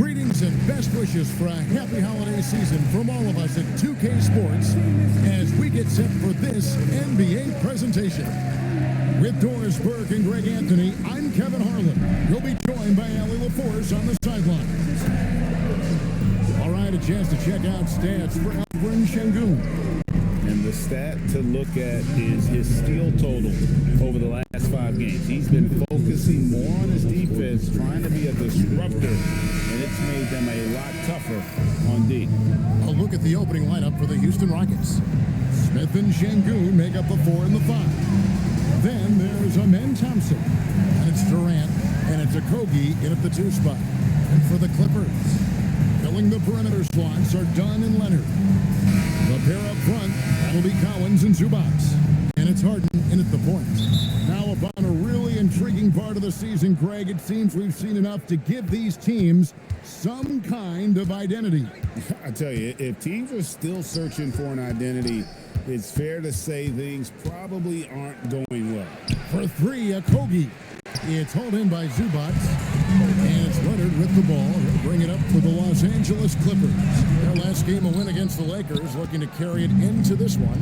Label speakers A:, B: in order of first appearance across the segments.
A: Greetings and best wishes for a happy holiday season from all of us at 2K Sports as we get set for this NBA presentation. With Doris Burke and Greg Anthony, I'm Kevin Harlan. You'll be joined by Allie LaForce on the sidelines. All right, a chance to check out stats for Alvin Şengün.
B: And the stat to look at is his steal total over the last 5 games. He's been focusing more on his defense, trying to be a disruptor, and it's made them a lot tougher on D.
A: A look at the opening lineup for the Houston Rockets. Smith and Şengün make up the 4 and the 5. Then there's Amen Thompson, and it's Durant, and it's Okogie in at the 2 spot. And for the Clippers, filling the perimeter slots are Dunn and Leonard. The pair up front, that'll be Collins and Zubats. And it's Harden in at the point. Now upon a really intriguing part of the season, Greg, it seems we've seen enough to give these teams some kind of identity.
B: I tell you, if teams are still searching for an identity, it's fair to say things probably aren't going well.
A: For 3, Okogie. It's hauled in by Zubats. And it's Leonard with the ball. He'll bring it up for the Los Angeles Clippers. Their last game a win against the Lakers, looking to carry it into this one.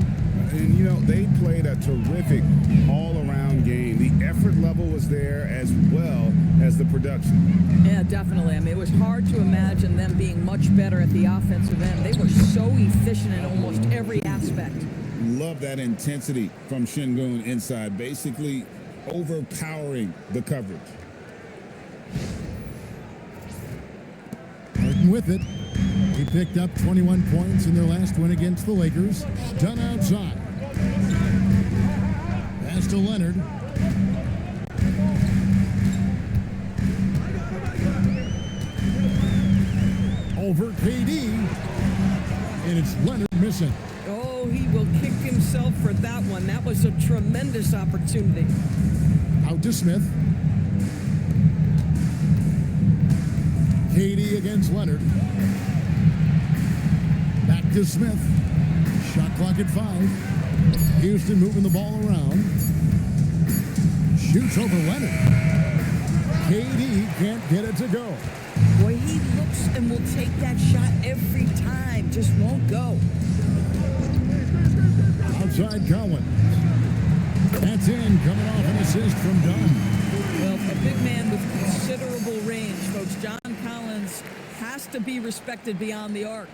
B: And, you know, they played a terrific all-around game. The effort level was there as well as the production.
C: Yeah, definitely. I mean, it was hard to imagine them being much better at the offensive end. They were so efficient in almost every aspect.
B: Love that intensity from Şengün inside, basically overpowering the coverage.
A: Harden with it. He picked up 21 points in their last win against the Lakers. Done outside. Pass to Leonard. Over KD. And it's Leonard missing.
C: Oh, he will kick himself for that one. That was a tremendous opportunity.
A: Out to Smith. KD against Leonard. Back to Smith. Shot clock at 5. Houston moving the ball around. Shoots over Leonard. KD can't get it to go.
C: Boy, he looks and will take that shot every time. Just won't go.
A: Outside Collins. That's in, coming off an assist from Dunn.
C: Well, a big man with considerable range, folks. John Collins has to be respected beyond the arc.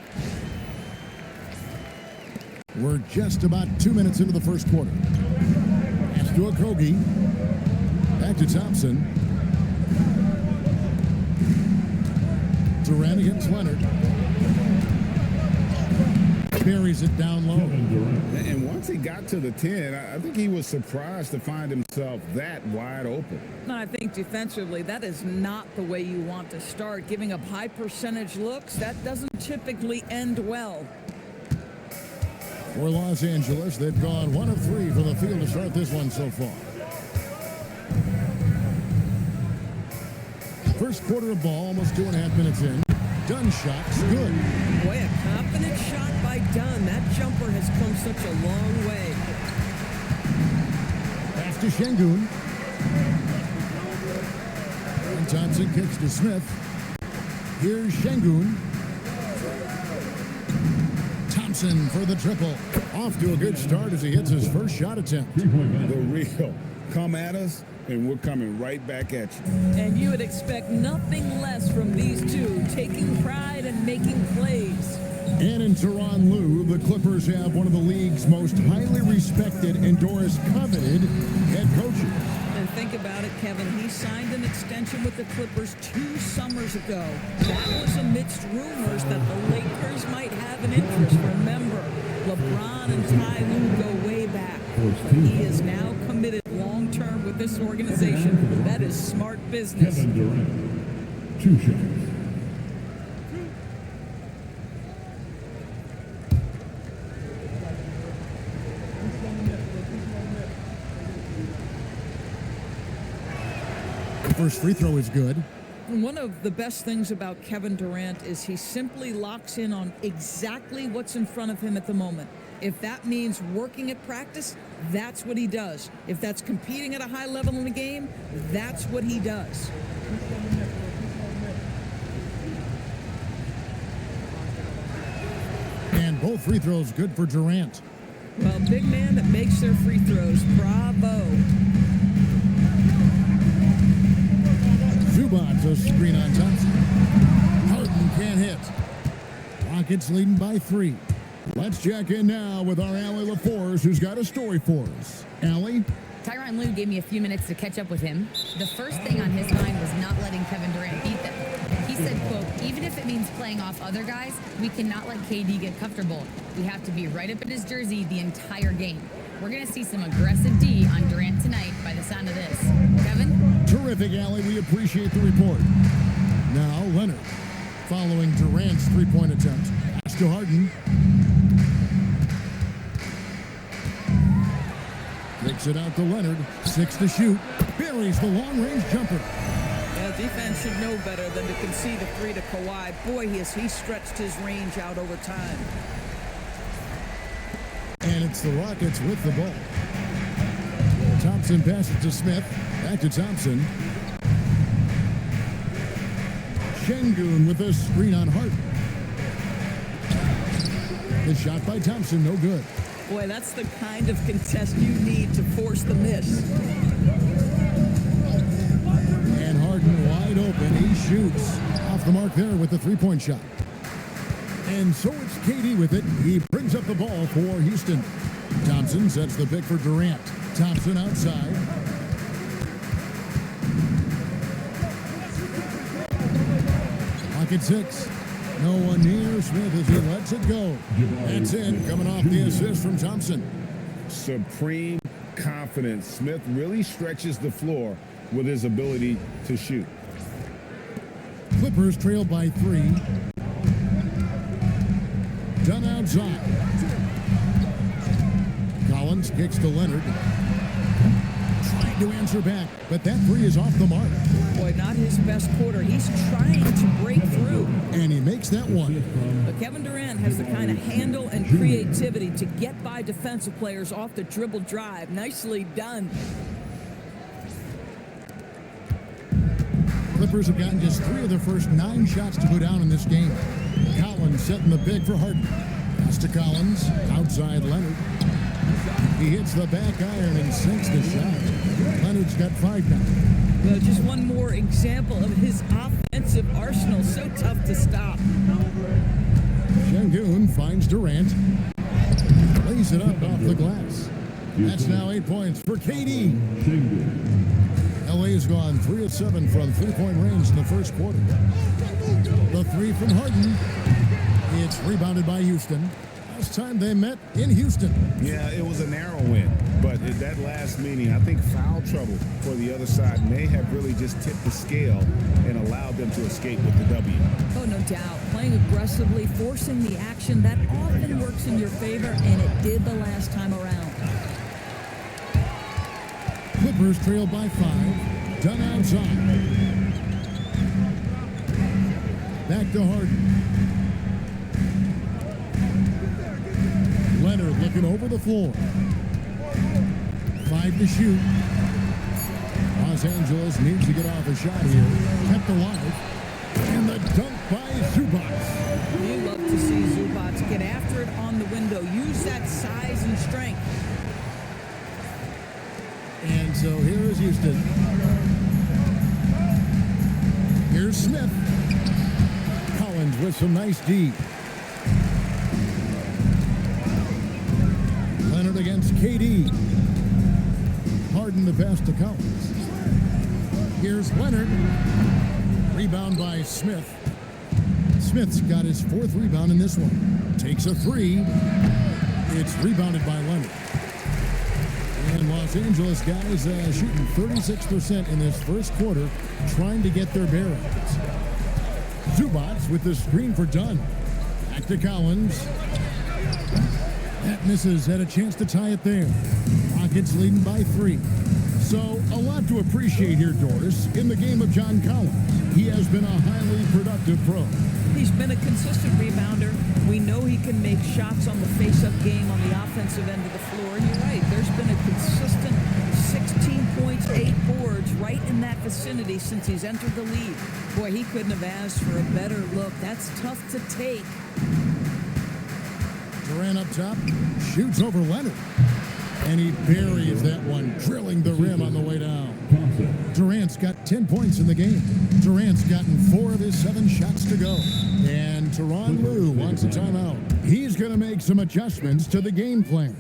A: We're just about 2 minutes into the first quarter. Pass to Okogie. Back to Thompson. Durant against Leonard. Buries it down low.
B: And once he got to the 10, I think he was surprised to find himself that wide open.
C: No, I think defensively, that is not the way you want to start. Giving up high percentage looks, that doesn't typically end well.
A: For Los Angeles, they've gone 1 of 3 from the field to start this one so far. First quarter of ball, almost 2.5 minutes in. Dunn shot's good.
C: Boy, a confident shot by Dunn. That jumper has come such a long way.
A: Pass to Şengün. And Thompson kicks to Smith. Here's Şengün. Thompson for the triple. Off to a good start as he hits his first shot attempt.
B: The real. Come at us, and we're coming right back at you.
C: And you would expect nothing less from these two, taking pride and making plays.
A: And in Tyronn Lue, the Clippers have one of the league's most highly respected and Doris coveted head coaches.
C: And think about it, Kevin. He signed an extension with the Clippers 2 summers ago. That was amidst rumors that the Lakers might have an interest. Remember, LeBron and Ty Lue go way back. But he is now committed long-term with this organization. That is smart business.
D: Kevin Durant, 2 shots.
A: The first free throw is good.
C: One of the best things about Kevin Durant is he simply locks in on exactly what's in front of him at the moment. If that means working at practice, that's what he does. If that's competing at a high level in the game, that's what he does.
A: Both free throws good for Durant.
C: Well, big man that makes their free throws. Bravo.
A: Zubac's a screen on Thompson. Harden can't hit. Rockets leading by 3. Let's check in now with our Allie LaForce, who's got a story for us. Allie?
E: Tyronn Lue gave me a few minutes to catch up with him. The first thing on his mind was not letting Kevin Durant beat them. He said, quote, even if it means playing off other guys, we cannot let KD get comfortable. We have to be right up in his jersey the entire game. We're going to see some aggressive D on Durant tonight by the sound of this. Kevin?
A: Terrific, Allie. We appreciate the report. Now, Leonard. Following Durant's three-point attempt. Pass to Harden. Kicks it out to Leonard. 6 to shoot. Buries the long-range jumper.
C: Yeah, defense should know better than to concede a 3 to Kawhi. Boy, he stretched his range out over time.
A: And it's the Rockets with the ball. Thompson passes to Smith. Back to Thompson. Şengün with a screen on Harden. The shot by Thompson, no good.
C: Boy, that's the kind of contest you need to force the miss.
A: And Harden wide open. He shoots off the mark there with the three-point shot. And so it's KD with it. He brings up the ball for Houston. Thompson sets the pick for Durant. Thompson outside. Pocket 6. No one near Smith as he lets it go. That's in, coming off the assist from Thompson.
B: Supreme confidence. Smith really stretches the floor with his ability to shoot.
A: Clippers trail by 3. Done outside. Collins kicks to Leonard. Trying to answer back, but that 3 is off the mark.
C: Boy, not his best quarter. He's trying to break through.
A: And he makes that one.
C: But Kevin Durant has the kind of handle and creativity to get by defensive players off the dribble drive. Nicely done.
A: Clippers have gotten just 3 of their first 9 shots to go down in this game. Collins setting the big for Harden. Pass to Collins. Outside Leonard. He hits the back iron and sinks the shot. Leonard's got 5 now.
C: Well, just one more example of his offensive arsenal. So tough to stop.
A: Şengün finds Durant. Lays it up off the glass. That's now 8 points for KD. LA has gone 3 of 7 from three-point range in the first quarter. The 3 from Harden. It's rebounded by Houston. Last time they met in Houston.
B: Yeah, it was a narrow win, but at that last meeting, I think foul trouble for the other side may have really just tipped the scale and allowed them to escape with the W.
C: Oh, no doubt. Playing aggressively, forcing the action, that often works in your favor, and it did the last time around.
A: Clippers trail by 5. Done outside. Back to Harden. Leonard looking over the floor. 5 to shoot. Los Angeles needs to get off a shot here. Kept alive. And the dunk by Zubac.
C: You love to see Zubac get after it on the window. Use that size and strength.
A: And so here is Houston. Here's Smith. Collins with some nice D. Leonard against KD. Harden the pass to Collins. Here's Leonard. Rebound by Smith. Smith's got his 4th rebound in this one. Takes a 3. It's rebounded by Leonard. And Los Angeles guys shooting 36% in this first quarter, trying to get their bearings. Zubac with the screen for Dunn. Back to Collins. That misses. Had a chance to tie it there. Rockets leading by 3. So a lot to appreciate here, Doris, in the game of John Collins. He has been a highly productive pro.
C: He's been a consistent rebounder. We know he can make shots on the face-up game on the offensive end of the floor. And you're right, there's been a consistent 16 points, 8 boards right in that vicinity since he's entered the league. Boy, he couldn't have asked for a better look. That's tough to take.
A: Durant up top, shoots over Leonard. And he buries that one, drilling the rim on the way down. Durant's got 10 points in the game. Durant's gotten 4 of his 7 shots to go. And Tyronn Lue wants a timeout. He's going to make some adjustments to the game plan.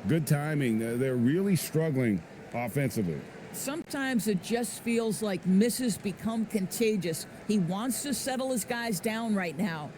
B: Good timing. They're really struggling offensively.
C: Sometimes it just feels like misses become contagious. He wants to settle his guys down right now.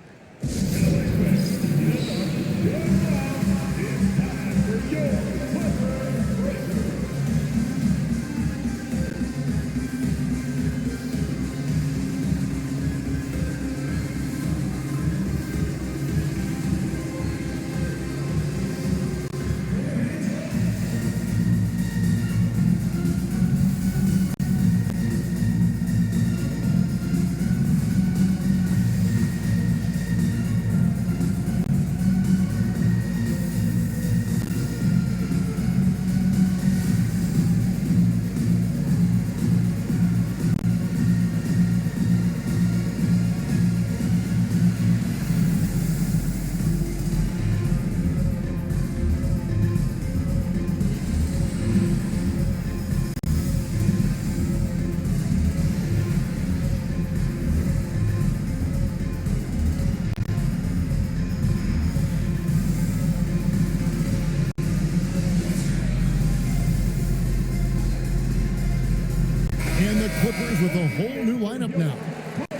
A: And the Clippers with a whole new lineup now.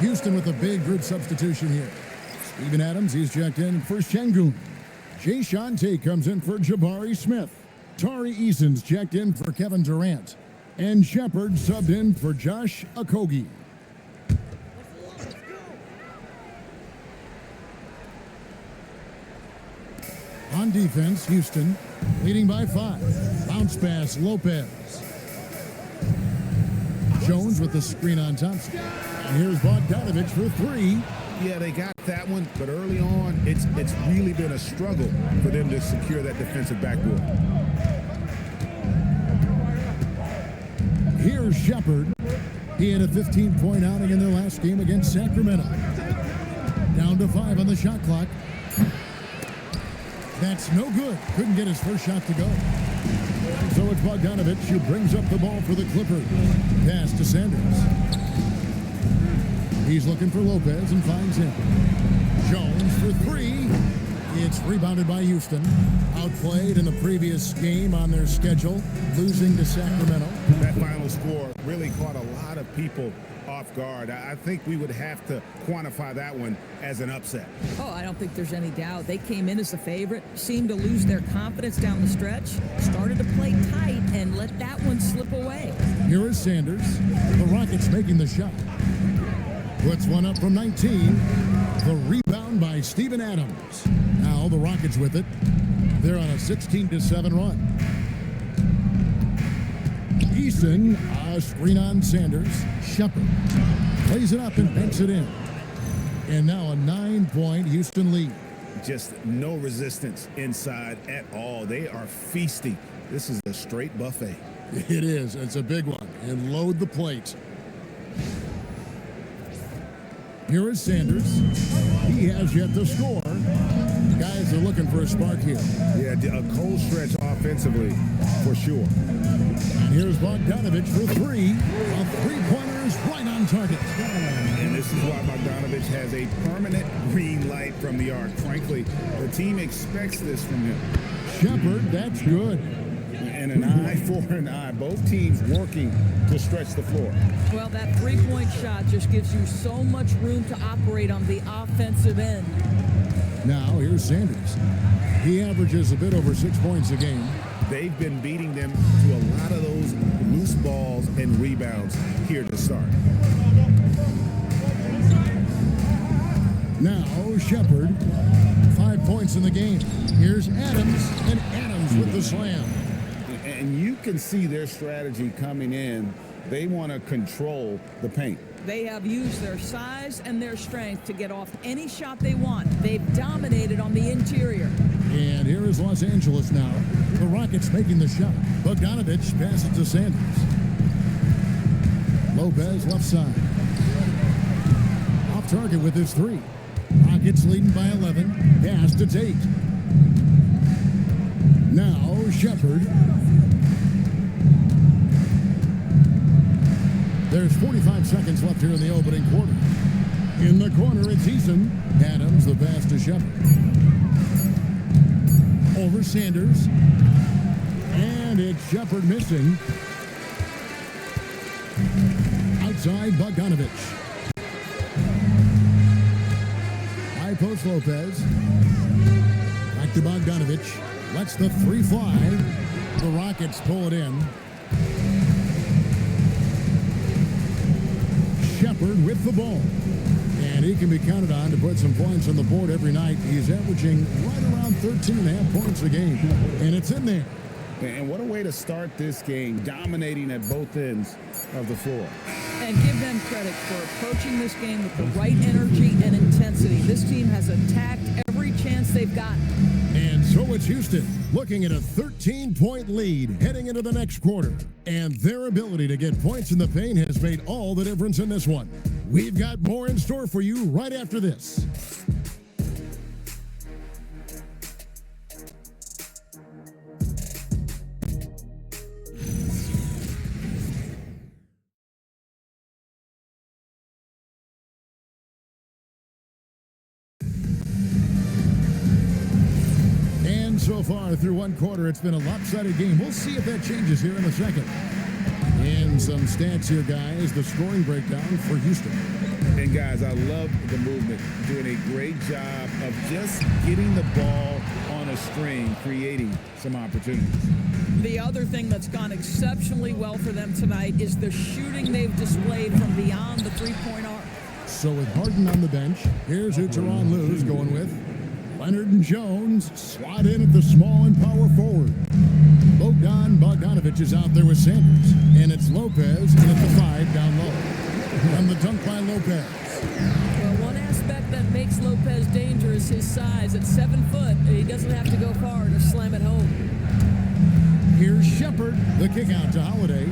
A: Houston with a big group substitution here. Steven Adams, he's checked in for Şengün. Jae'Sean Tate comes in for Jabari Smith. Tari Eason's checked in for Kevin Durant. And Shepard subbed in for Josh Okogie. On defense, Houston leading by 5. Bounce pass, Lopez. Jones with the screen on Thompson. And here's Bogdanovich for 3.
B: Yeah, they got that one, but early on, it's really been a struggle for them to secure that defensive backboard.
A: Here's Shepard. He had a 15-point outing in their last game against Sacramento. Down to 5 on the shot clock. That's no good. Couldn't get his first shot to go. So it's Bogdanovich who brings up the ball for the Clippers. Pass to Sanders. He's looking for Lopez and finds him. Jones for 3. It's rebounded by Houston. Outplayed in the previous game on their schedule, losing to Sacramento.
B: That final score really caught a lot of people off guard. I think we would have to quantify that one as an upset.
C: Oh, I don't think there's any doubt. They came in as the favorite, seemed to lose their confidence down the stretch, started to play tight, and let that one slip away.
A: Here is Sanders. The Rockets making the shot. Puts one up from 19. The rebound by Steven Adams. Now the Rockets with it. They're on a 16-7 run. Eason, a screen on Sanders. Shepard plays it up and banks it in. And now a 9-point Houston lead.
B: Just no resistance inside at all. They are feasting. This is a straight buffet.
A: It is. It's a big one. And load the plate. Here is Sanders. He has yet to score. Guys are looking for a spark here.
B: Yeah, a cold stretch offensively for sure.
A: And here's Bogdanovich for 3. A three-pointer is right on target.
B: And this is why Bogdanovich has a permanent green light from the arc. Frankly, the team expects this from him.
A: Shepard, that's good.
B: And an eye for an eye. Both teams working to stretch the floor.
C: Well, that three-point shot just gives you so much room to operate on the offensive end.
A: Now, here's Sanders. He averages a bit over 6 points a game.
B: They've been beating them to a lot of those loose balls and rebounds here to start.
A: Now, Shepard, 5 points in the game. Here's Adams, and Adams with the slam.
B: And you can see their strategy coming in. They want to control the paint.
C: They have used their size and their strength to get off any shot they want. They've dominated on the interior.
A: And here is Los Angeles now. The Rockets making the shot. Bogdanovich passes to Sanders. Lopez left side. Off target with his 3. Rockets leading by 11. Pass to Tate. Now Shepard. There's 45 seconds left here in the opening quarter. In the corner, it's Eason. Adams, the pass to Shepard. Over Sanders. And it's Shepard missing. Outside, Bogdanovich. High post Lopez. Back to Bogdanovich. Lets the three fly. The Rockets pull it in. Shepard with the ball. And he can be counted on to put some points on the board every night. He's averaging right around 13.5 points a game. And it's in there.
B: And what a way to start this game, dominating at both ends of the floor.
C: And give them credit for approaching this game with the right energy and intensity. This team has attacked every chance they've gotten.
A: And so it's Houston looking at a 13-point lead heading into the next quarter. And their ability to get points in the paint has made all the difference in this one. We've got more in store for you right after this. So far through one quarter, it's been a lopsided game. We'll see if that changes here in a second. And some stats here, guys. The scoring breakdown for Houston.
B: And guys, I love the movement. Doing a great job of just getting the ball on a string, creating some opportunities.
C: The other thing that's gone exceptionally well for them tonight is the shooting they've displayed from beyond the three-point arc.
A: So with Harden on the bench, here's who Tyronn Lue's going with. Leonard and Jones slot in at the small and power forward. Bogdanovich is out there with Sanders. And it's Lopez at the 5 down low. And the dunk by Lopez.
C: Well, one aspect that makes Lopez dangerous is his size. At 7 foot, he doesn't have to go far to slam it home.
A: Here's Shepard, the kick out to Holiday.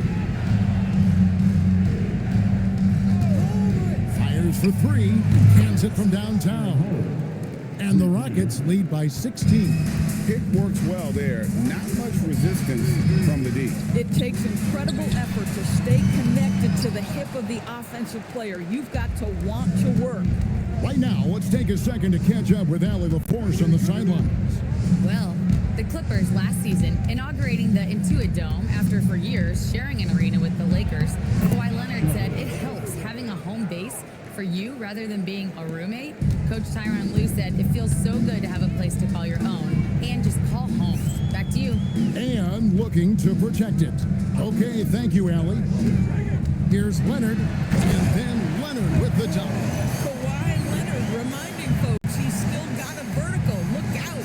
A: Fires for 3, cans it from downtown. And the Rockets lead by 16.
B: Pick works well there. Not much resistance from the D.
C: It takes incredible effort to stay connected to the hip of the offensive player. You've got to want to work.
A: Right now, let's take a second to catch up with Allie LaForce on the sidelines.
E: Well, the Clippers last season, inaugurating the Intuit Dome after for years sharing an arena with the Lakers, Kawhi Leonard said it helps having a home base for you rather than being a roommate. Coach Tyronn Lue said it feels so good to have a place to call your own and just call home. Back to you.
A: And looking to protect it. Okay, thank you, Allie. Here's Leonard, and then Leonard with the dunk.
C: Kawhi Leonard reminding folks he's still got a vertical. Look out.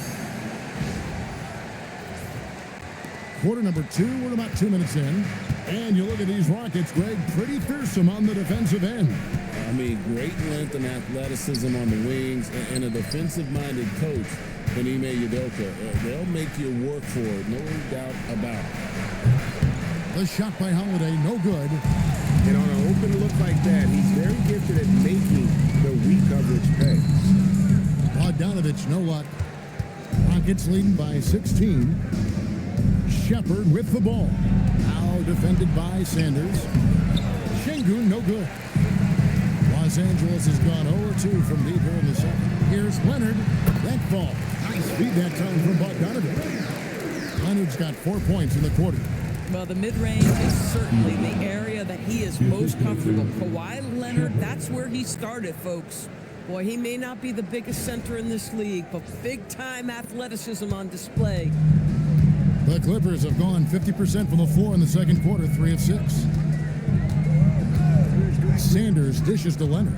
A: Quarter number 2, we're about 2 minutes in. And you look at these Rockets, Greg, pretty fearsome on the defensive end.
B: I mean, great length and athleticism on the wings, and a defensive-minded coach in Ime Udoka. They'll make you work for it, no doubt about it.
A: The shot by Holiday, no good.
B: And on an open look like that, he's very gifted at making the weak coverage pay.
A: Bogdanovich, no luck. Rockets leading by 16. Shepard with the ball. Now defended by Sanders. Şengün, no good. Los Angeles has gone 0-2 from deep here in the second. Here's Leonard. That ball. Nice feed that time from Bogdanovich. Leonard's got 4 points in the quarter.
C: Well, the mid-range is certainly the area that he is most comfortable. Kawhi Leonard, that's where he started, folks. Boy, he may not be the biggest center in this league, but big-time athleticism on display.
A: The Clippers have gone 50% from the floor in the second quarter, 3 of 6. Sanders dishes to Leonard.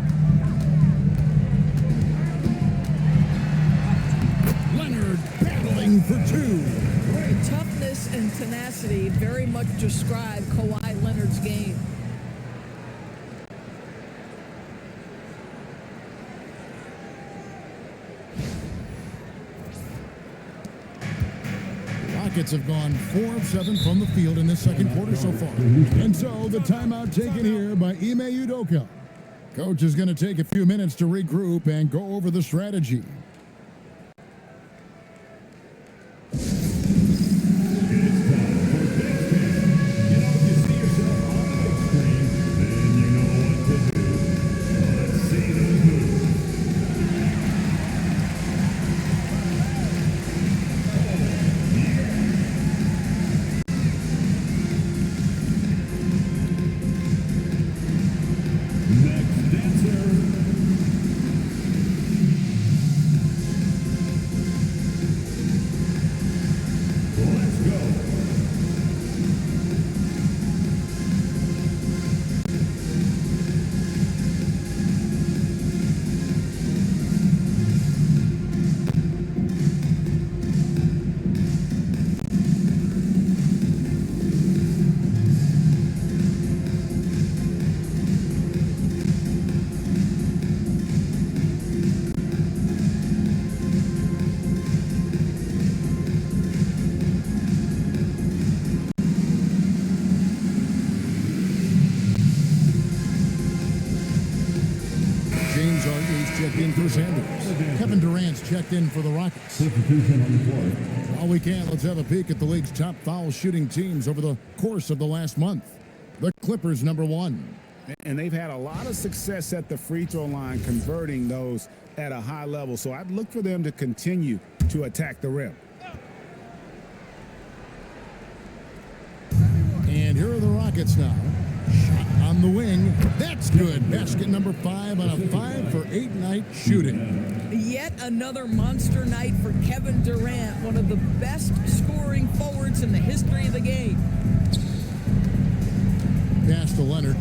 A: Leonard battling for 2.
C: Toughness and tenacity very much describe Kawhi Leonard's game.
A: Rockets have gone 4 of 7 from the field in this second quarter so far. And so the timeout taken here by Ime Udoka. Coach is going to take a few minutes to regroup and go over the strategy. in for Sanders. Kevin Durant's checked in for the Rockets.
D: Substitution on the floor.
A: While we can, let's have a peek at the league's top foul shooting teams over the course of the last month. The Clippers, number 1.
B: And they've had a lot of success at the free throw line, converting those at a high level. So I'd look for them to continue to attack the rim.
A: And here are the Rockets now. Shot on the wing. That's good. Basket number 5 on a 5 for 8 night shooting.
C: Yet another monster night for Kevin Durant, one of the best scoring forwards in the history of the game.
A: Pass to Leonard.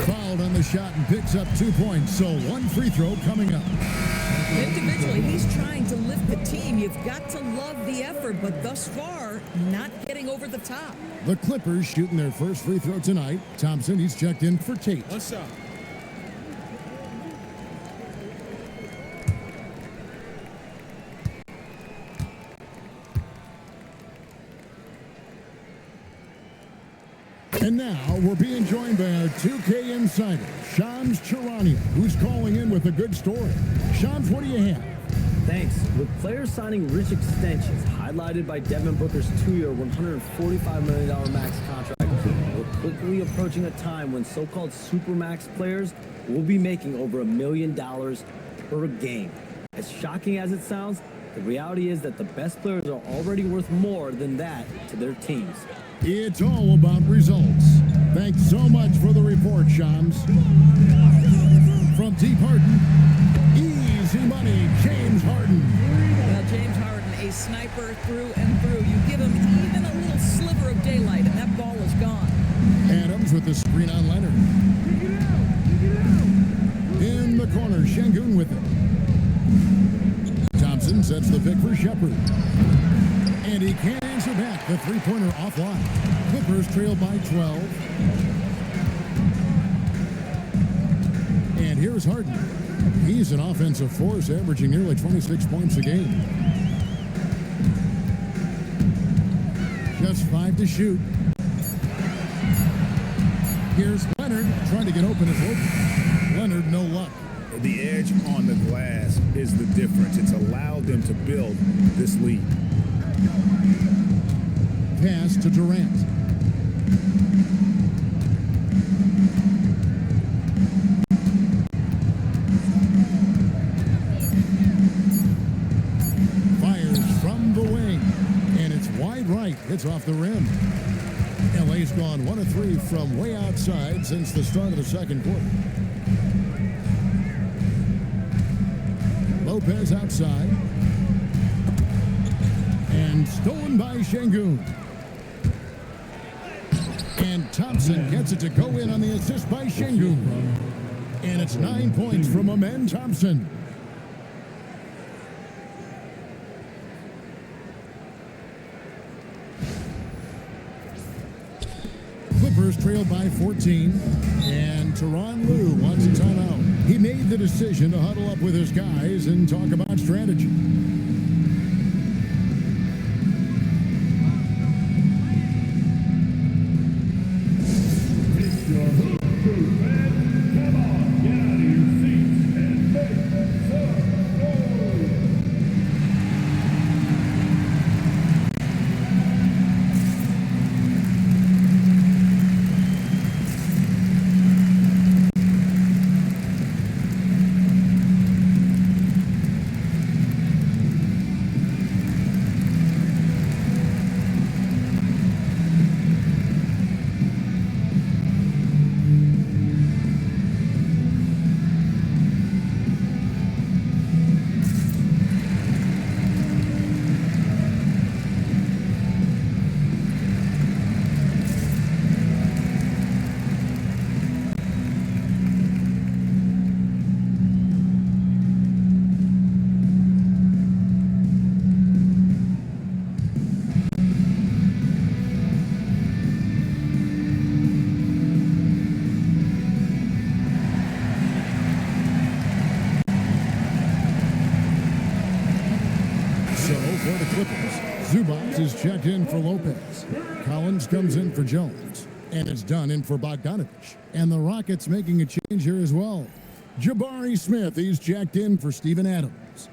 A: Fouled on the shot and picks up 2 points. So 1 free throw coming up.
C: Individually, he's trying to lift the team. You've got to love the effort, but thus far, not getting over the top.
A: The Clippers shooting their first free throw tonight. Thompson, he's checked in for Tate.
B: What's up?
A: And now we're being joined by our 2K insider, Shams Charania, who's calling in with a good story. Shams, what do you have?
F: Thanks. With players signing rich extensions, highlighted by Devin Booker's 2-year, $145 million max contract, we're quickly approaching a time when so-called supermax players will be making over $1 million per game. As shocking as it sounds, the reality is that the best players are already worth more than that to their teams.
A: It's all about results. Thanks so much for the report, Shams. From Deep Harden, easy money, James Harden.
C: Well, James Harden, a sniper through and through. You give him even a little sliver of daylight, and that ball is gone.
A: Adams with the screen on Leonard. In the corner, Şengün with it. Thompson sets the pick for Shepard. And he can't answer back. The three-pointer offline. Clippers trail by 12. And here's Harden. He's an offensive force, averaging nearly 26 points a game. Just 5 to shoot. Here's Leonard trying to get open as open. Leonard, no luck.
B: The edge on the glass is the difference. It's allowed them to build this lead.
A: Pass to Durant. Fires from the wing, and it's wide right. Hits off the rim. LA's gone 1 of 3 from way outside since the start of the second quarter. Lopez outside. And stolen by Şengün. And Thompson gets it to go in on the assist by Şengün. And it's 9 points from Amen Thompson. Clippers trailed by 14. And Tyronn Lue wants a timeout. He made the decision to huddle up with his guys and talk about strategy. Zubac is checked in for Lopez. Collins comes in for Jones. And it's done in for Bogdanovich. And the Rockets making a change here as well. Jabari Smith, he's checked in for Steven Adams.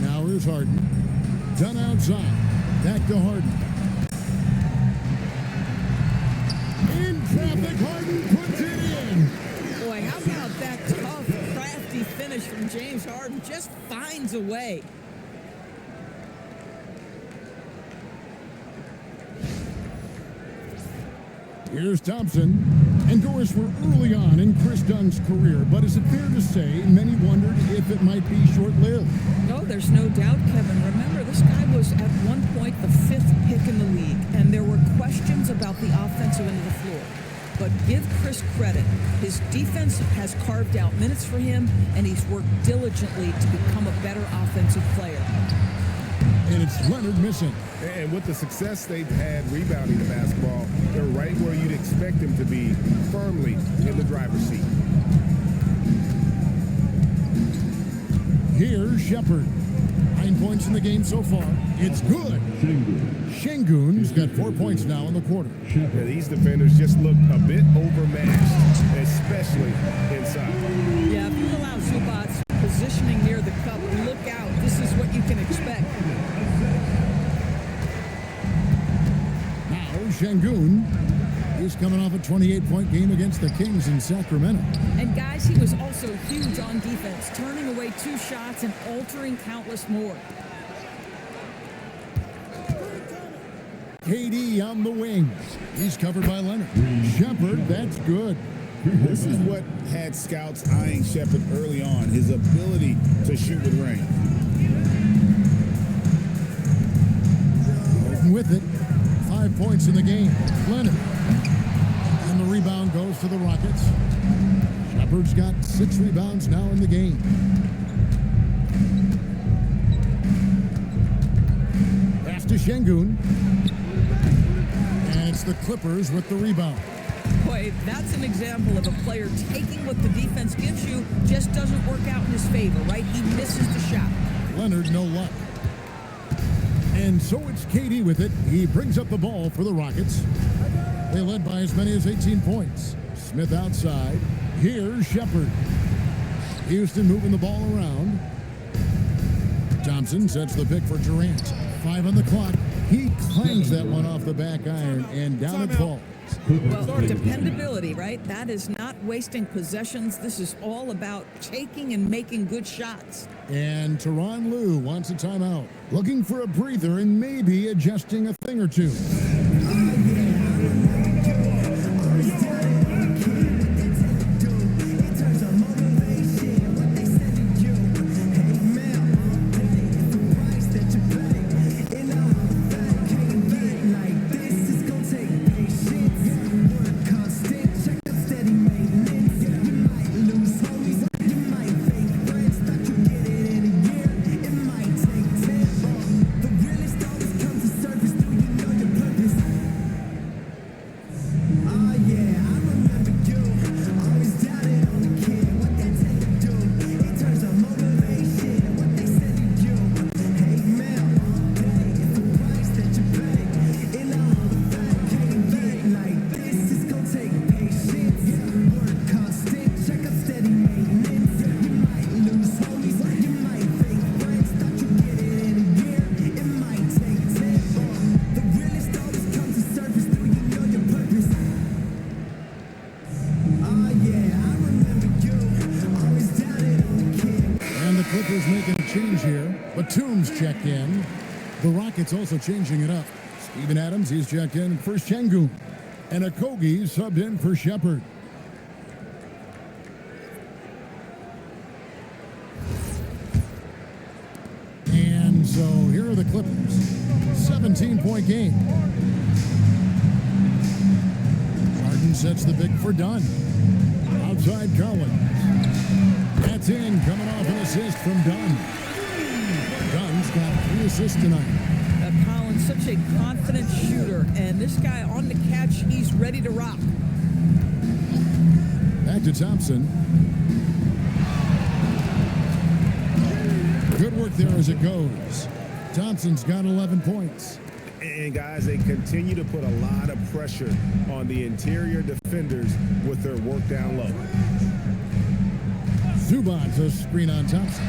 A: Now here's Harden. Done outside. Back to Harden. In traffic, Harden puts it in.
C: Boy, how about that tough, crafty finish from James Harden? Just finds a way.
A: Here's Thompson. And Doris, we're early on in Chris Dunn's career, but is it fair to say many wondered if it might be short-lived?
C: No, there's no doubt, Kevin. Remember, this guy was at one point the 5th pick in the league, and there were questions about the offensive end of the floor. But give Chris credit. His defense has carved out minutes for him, and he's worked diligently to become a better offensive player.
A: And it's Leonard missing.
B: And with the success they've had rebounding the basketball, they're right where you'd expect them to be, firmly in the driver's seat.
A: Here's Shepard. 9 points in the game so far. It's good. Şengün's got 4 points now in the quarter.
B: Yeah, these defenders just look a bit overmatched, especially inside.
C: Yeah, if you allow Zubac's positioning near the cup, look out. This is what you can expect.
A: Now Şengün is coming off a 28-point game against the Kings in Sacramento.
C: And guys, he was also huge on defense, turning away 2 shots and altering countless more.
A: KD on the wings. He's covered by Leonard. Shepard, that's good.
B: This is what had scouts eyeing Shepard early on, his ability to shoot with range.
A: Harden with it. 5 points in the game. Leonard. And the rebound goes to the Rockets. Shepard's got 6 rebounds now in the game. Pass to Şengün. And it's the Clippers with the rebound.
C: Boy, that's an example of a player taking what the defense gives you, just doesn't work out in his favor, right? He misses the shot.
A: Leonard, no luck. And so it's KD with it. He brings up the ball for the Rockets. They led by as many as 18 points. Smith outside. Here's Shepard. Houston moving the ball around. Thompson sets the pick for Durant. 5 on the clock. He clangs that one off the back iron, and down it falls.
C: Well, dependability, right? That is not wasting possessions. This is all about taking and making good shots.
A: And Tyronn Lue wants a timeout. Looking for a breather and maybe adjusting a thing or two. Clippers making a change here. Batum's checked in. The Rockets also changing it up. Steven Adams, he's checked in for Şengün. And Okogie subbed in for Shepard. And so here are the Clippers. 17-point game. Harden sets the pick for Dunn. Outside Collins. That's in, coming off an assist from Dunn. Dunn's got 3 assists tonight.
C: Collins, such a confident shooter, and this guy on the catch, he's ready to rock.
A: Back to Thompson. Good work there as it goes. Thompson's got 11 points.
B: And guys, they continue to put a lot of pressure on the interior defenders with their work down low.
A: Zubats a screen on Thompson.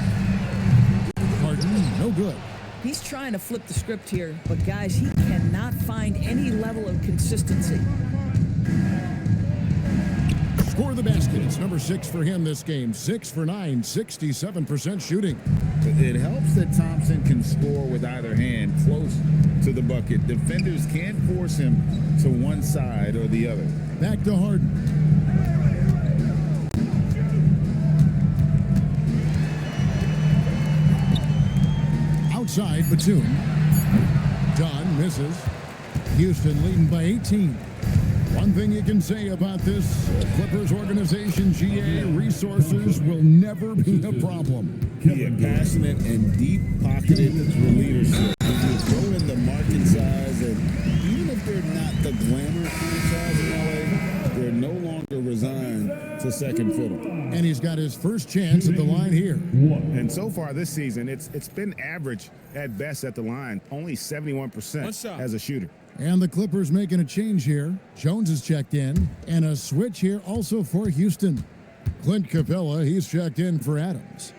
A: Harden, no good.
C: He's trying to flip the script here, but guys, he cannot find any level of consistency.
A: Score the basket. It's number 6 for him this game. 6 for 9, 67% shooting.
B: It helps that Thompson can score with either hand close to the bucket. Defenders can't force him to one side or the other.
A: Back to Harden. Outside, Batum. Dunn misses. Houston leading by 18. One thing you can say about this Clippers organization, GA, resources will never be a problem.
B: Yeah, passionate and deep-pocketed leadership. You throw in the market size, and even if they're not the glamour franchise in LA, they're no longer resigned to second fiddle.
A: And he's got his first chance at the line here.
B: And so far this season, it's been average at best at the line, only 71% as a shooter.
A: And the Clippers making a change here. Jones is checked in. And a switch here also for Houston. Clint Capella, he's checked in for Adams.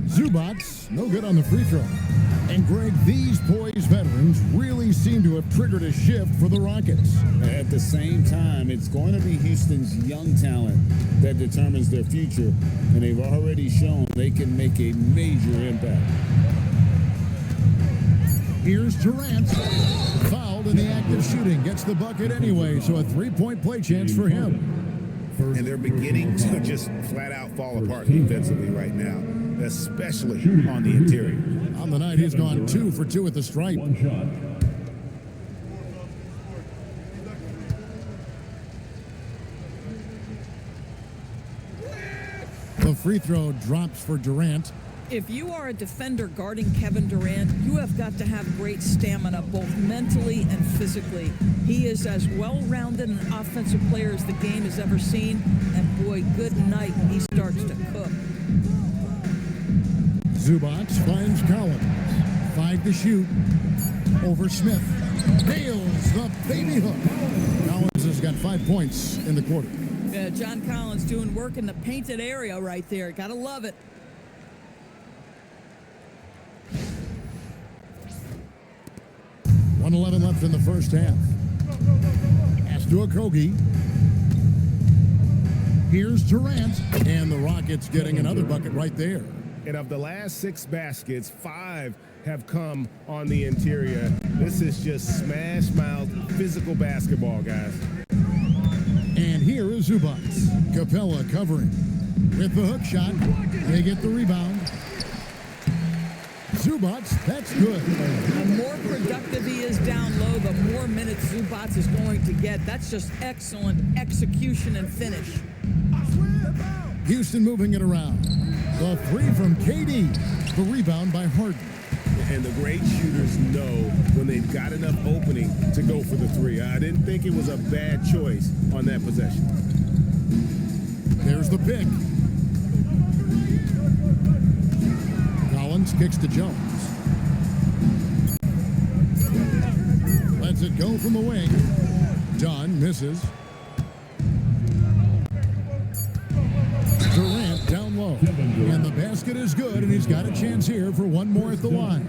A: Zubats, no good on the free throw. And Greg, these poised veterans really seem to have triggered a shift for the Rockets.
B: At the same time, it's going to be Houston's young talent that determines their future, and they've already shown they can make a major impact.
A: Here's Durant. Fouled in the act of shooting. Gets the bucket anyway, so a three-point play chance for him.
B: And they're beginning to just flat out fall apart defensively right now, especially on the interior.
A: On the night, he's gone 2 for 2 at the stripe.
D: One shot.
A: The free throw drops for Durant.
C: If you are a defender guarding Kevin Durant, you have got to have great stamina, both mentally and physically. He is as well-rounded an offensive player as the game has ever seen, and boy, good night when he starts to cook.
A: Zubats finds Collins. 5 to shoot. Over Smith. Nails the baby hook. Collins has got 5 points in the quarter.
C: Yeah, John Collins doing work in the painted area right there. Gotta love it.
A: .111 left in the first half. Pass to Okogie. Here's Durant. And the Rockets getting another bucket right there.
B: And of the last 6 baskets, 5 have come on the interior. This is just smash-mouth physical basketball, guys.
A: And here is Zubats. Capella covering. With the hook shot. They get the rebound. Zubats, that's good.
C: The more productive he is down low, the more minutes Zubats is going to get. That's just excellent execution and finish.
A: Houston moving it around. The 3 from KD. The rebound by Harden.
B: And the great shooters know when they've got enough opening to go for the 3. I didn't think it was a bad choice on that possession.
A: There's the pick. Collins kicks to Jones. Lets it go from the wing. Dunn misses. Durant down low. And the basket is good, and he's got a chance here for one more at the line.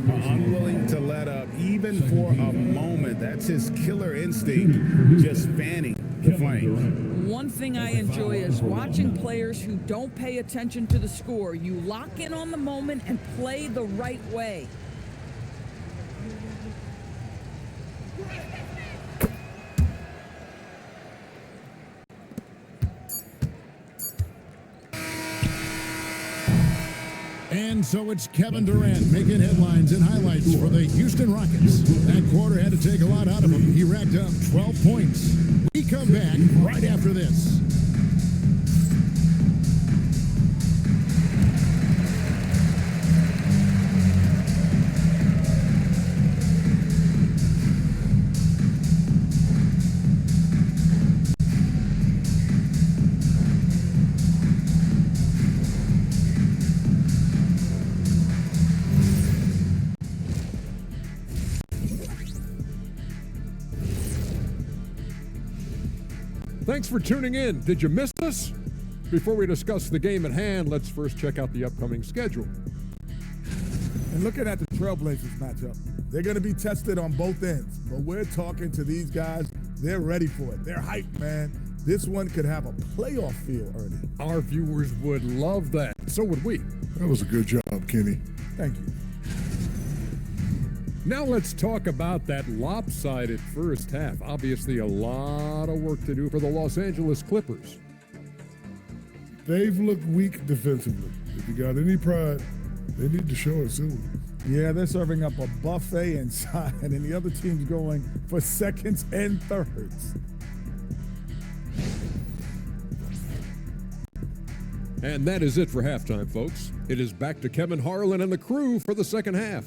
B: Unwilling to let up, even for a moment. That's his killer instinct, just fanning the flames.
C: One thing I enjoy is watching players who don't pay attention to the score. You lock in on the moment and play the right way.
A: And so it's Kevin Durant making headlines and highlights for the Houston Rockets. That quarter had to take a lot out of him. He racked up 12 points. We come back right after this.
G: Thanks for tuning in. Did you miss us? Before we discuss the game at hand, let's first check out the upcoming schedule.
H: And looking at the Trailblazers matchup, they're going to be tested on both ends. But we're talking to these guys. They're ready for it. They're hyped, man. This one could have a playoff feel, Ernie.
G: Our viewers would love that. So would we.
A: That was a good job, Kenny.
H: Thank you.
G: Now let's talk about that lopsided first half. Obviously, a lot of work to do for the Los Angeles Clippers.
A: They've looked weak defensively. If you got any pride, they need to show it soon.
H: Yeah, they're serving up a buffet inside, and the other team's going for seconds and thirds.
G: And that is it for halftime, folks. It is back to Kevin Harlan and the crew for the second half.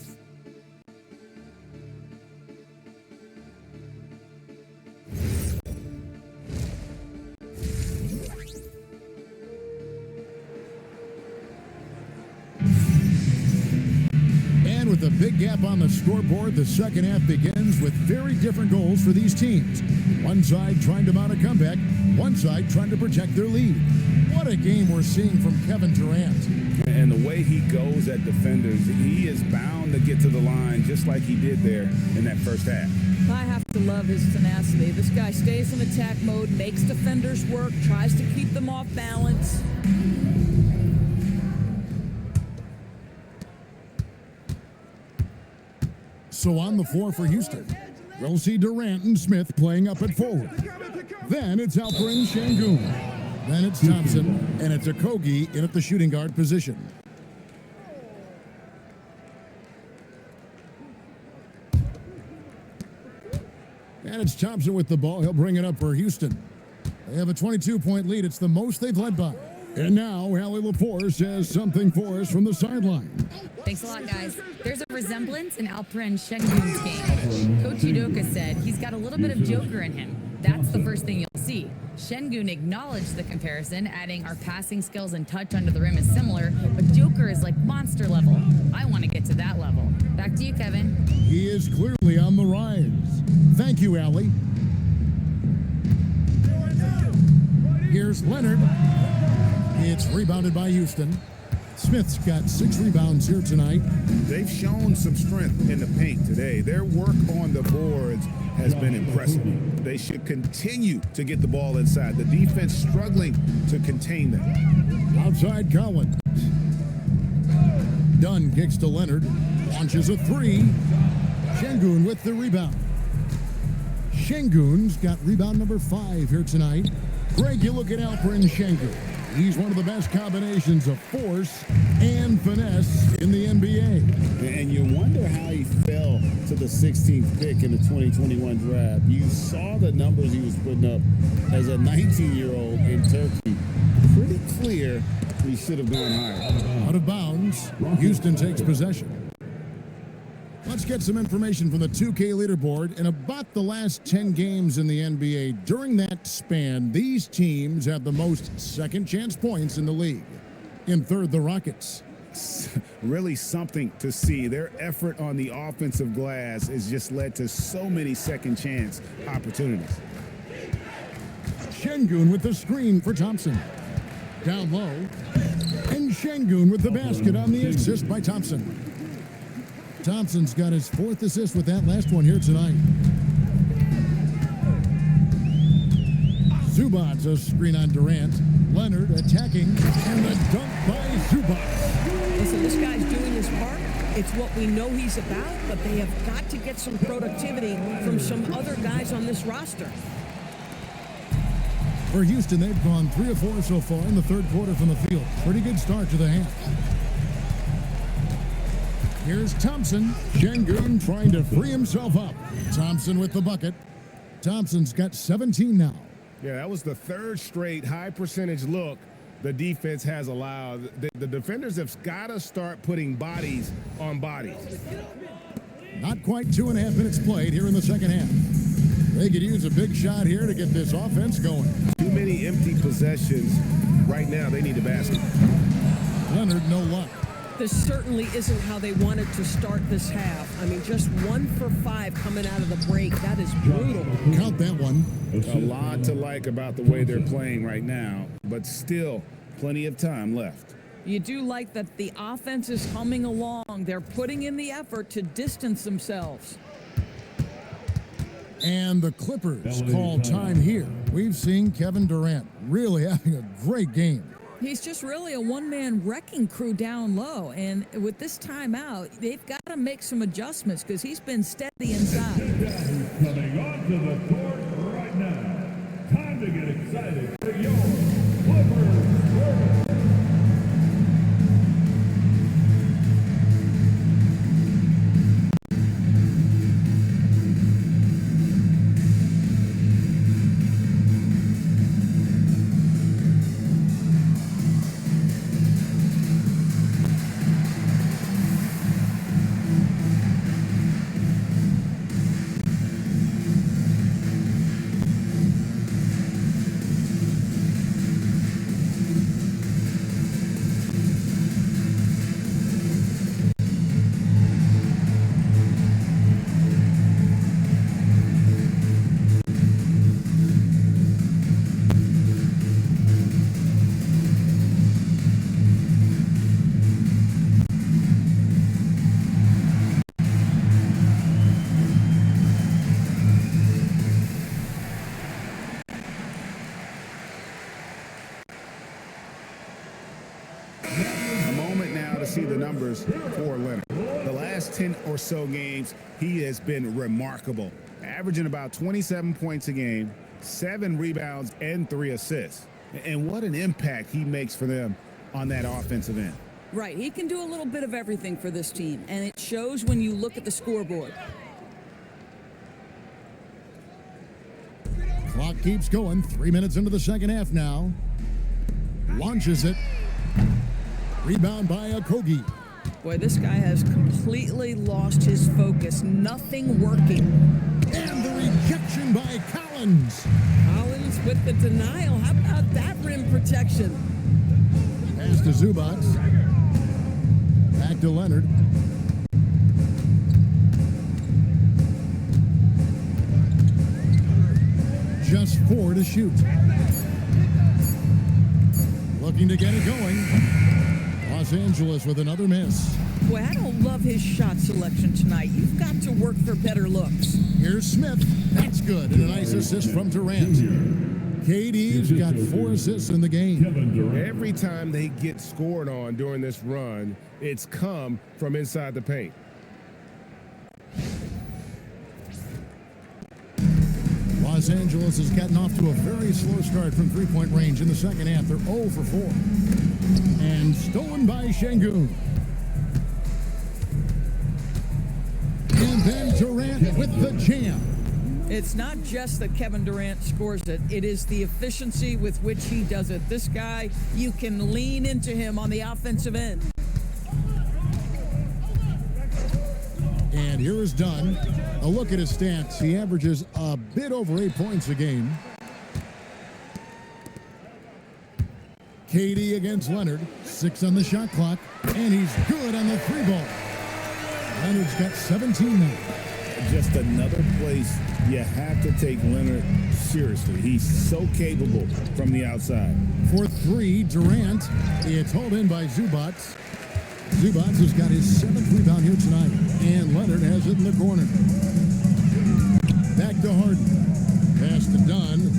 A: And with a big gap on the scoreboard, the second half begins with very different goals for these teams. One side trying to mount a comeback, one side trying to protect their lead. What a game we're seeing from Kevin Durant.
B: And the way he goes at defenders, he is bound to get to the line just like he did there in that first half.
C: I have to love his tenacity. This guy stays in attack mode, makes defenders work, tries to keep them off balance.
A: So on the floor for Houston, we'll see Durant and Smith playing up at forward. Then it's Alperen Şengün. Then it's Thompson, and it's Okogie in at the shooting guard position. And it's Thompson with the ball. He'll bring it up for Houston. They have a 22-point lead. It's the most they've led by. And now, Allie LaForce has something for us from the sideline.
E: Thanks a lot, guys. There's a resemblance in Alperen Şengün's game. Coach Udoka said he's got a little bit of Joker in him. That's the first thing you'll see. Şengün acknowledged the comparison, adding our passing skills and touch under the rim is similar, but Joker is like monster level. I want to get to that level. Back to you, Kevin.
A: He is clearly on the rise. Thank you, Allie. Here's Leonard. It's rebounded by Houston. Smith's got 6 rebounds here tonight.
B: They've shown some strength in the paint today. Their work on the boards has been impressive. They should continue to get the ball inside. The defense struggling to contain them.
A: Outside Collins. Dunn kicks to Leonard. Launches a 3. Şengün with the rebound. Şengün's got rebound number 5 here tonight. Greg, you look at Alperen Şengün. He's one of the best combinations of force and finesse in the NBA.
B: And you wonder how he fell to the 16th pick in the 2021 draft. You saw the numbers he was putting up as a 19-year-old in Turkey. Pretty clear he should have gone higher.
A: Out of bounds, Houston takes possession. Let's get some information from the 2K leaderboard. In about the last 10 games in the NBA, during that span, these teams have the most second chance points in the league. In third, the Rockets.
B: Really something to see. Their effort on the offensive glass has just led to so many second chance opportunities.
A: Şengün with the screen for Thompson. Down low. And Şengün with the basket on the assist by Thompson. Thompson's got his 4th assist with that last one here tonight. Zubac's a screen on Durant. Leonard attacking, and the dunk by Zubac.
C: Listen, this guy's doing his part. It's what we know he's about, but they have got to get some productivity from some other guys on this roster.
A: For Houston, they've gone 3 of 4 so far in the third quarter from the field. Pretty good start to the half. Here's Thompson. Şengün trying to free himself up. Thompson with the bucket. Thompson's got 17 now.
I: Yeah, that was the 3rd straight high percentage look the defense has allowed. The defenders have got to start putting bodies on bodies.
A: Not quite 2.5 minutes played here in the second half. They could use a big shot here to get this offense going.
I: Too many empty possessions. Right now, they need a basket.
A: Leonard, no luck.
C: This certainly isn't how they wanted to start this half. I mean, just 1 for 5 coming out of the break. That is brutal.
A: Count that one.
B: A lot to like about the way they're playing right now, but still plenty of time left.
C: You do like that the offense is humming along. They're putting in the effort to distance themselves.
A: And the Clippers call time here. We've seen Kevin Durant really having a great game.
C: He's just really a one-man wrecking crew down low. And with this timeout, they've got to make some adjustments because he's been steady inside.
D: Coming onto the court right now. Time to get excited for your Clippers.
B: See the numbers for Leonard. The last 10 or so games, he has been remarkable, averaging about 27 points a game, 7 rebounds, and 3 assists. And what an impact he makes for them on that offensive end.
C: Right, he can do a little bit of everything for this team, and it shows when you look at the scoreboard.
A: Clock keeps going. 3 minutes into the second half now. Launches it. Rebound by Okogie.
C: Boy, this guy has completely lost his focus. Nothing working.
A: And the rejection by Collins.
C: Collins with the denial. How about that rim protection?
A: Pass to Zubac. Back to Leonard. Just 4 to shoot. Looking to get it going. Los Angeles with another miss.
C: Boy, I don't love his shot selection tonight. You've got to work for better looks.
A: Here's Smith. That's good. And a nice assist from Durant. KD's got 4 assists in the game.
I: Every time they get scored on during this run, it's come from inside the paint.
A: Los Angeles has gotten off to a very slow start from three-point range in the second half. They're 0 for 4. And stolen by Şengün. And then Durant with the jam.
C: It's not just that Kevin Durant scores it. It is the efficiency with which he does it. This guy, you can lean into him on the offensive end.
A: And here is Dunn. A look at his stats. He averages a bit over 8 points a game. KD against Leonard. 6 on the shot clock. And he's good on the 3-ball. Leonard's got 17 now.
B: Just another place you have to take Leonard seriously. He's so capable from the outside.
A: For 3, Durant. It's hauled in by Zubac. Zubac has got his 7th rebound here tonight. And Leonard has it in the corner. Back to Harden. Pass to Dunn.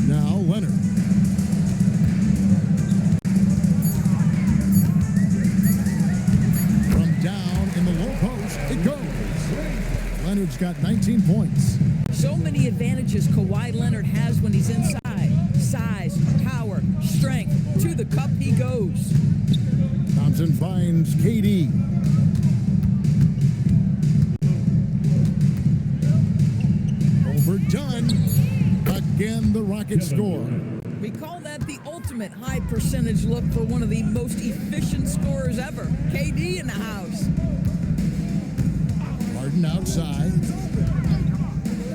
A: Now Leonard. From down in the low post, it goes. Leonard's got 19 points.
C: So many advantages Kawhi Leonard has when he's inside. Size, power, strength. To the cup he goes.
A: Thompson finds KD. Overdone. Again, the Rockets score.
C: We call that the ultimate high percentage look for one of the most efficient scorers ever. KD in the house.
A: Harden outside.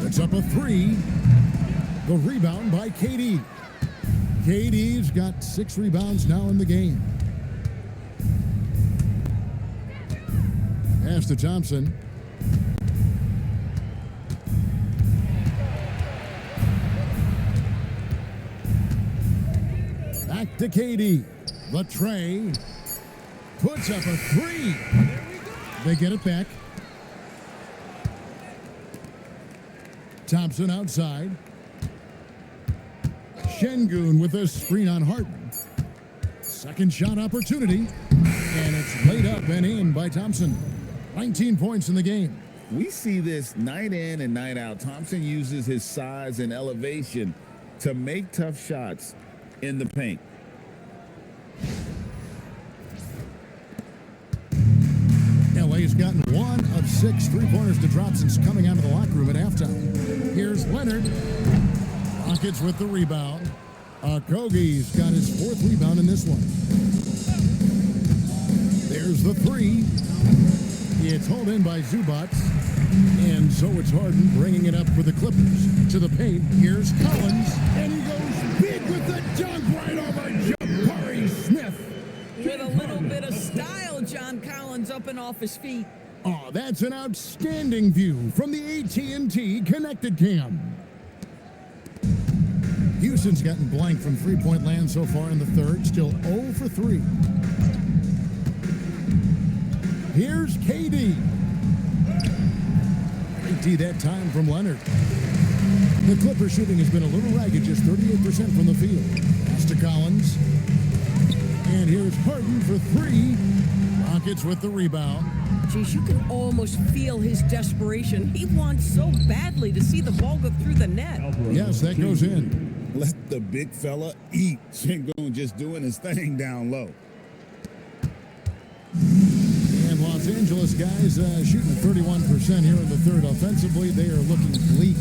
A: Puts up a 3. The rebound by KD. KD's got 6 rebounds now in the game. Pass to Thompson. Back to KD. The tray. Puts up a 3. They get it back. Thompson outside. Şengün with a screen on Harden. Second shot opportunity. And it's laid up and in by Thompson. 19 points in the game.
B: We see this night in and night out. Thompson uses his size and elevation to make tough shots in the paint.
A: LA's gotten 1 of 6 3-pointers to drop since coming out of the locker room at halftime. Here's Leonard. Rockets with the rebound. Okogie's got his 4th rebound in this one. There's the 3. It's hauled in by Zubac. And so it's Harden bringing it up for the Clippers. To the paint. Here's Collins. And he goes big with the dunk right over Jabari Smith.
C: With a little bit of style, John Collins up and off his feet.
A: Oh, that's an outstanding view from the AT&T Connected Cam. Houston's gotten blank from three-point land so far in the third. Still 0 for 3. Here's KD. Great D that time from Leonard. The Clipper shooting has been a little ragged, just 38% from the field. Pass to Collins. And here's Harden for 3. Rockets with the rebound.
C: Geez, you can almost feel his desperation. He wants so badly to see the ball go through the net.
A: Yes, that goes in.
B: Let the big fella eat. Şengün just doing his thing down low.
A: And Los Angeles guys shooting 31% here in the third. Offensively, they are looking bleak.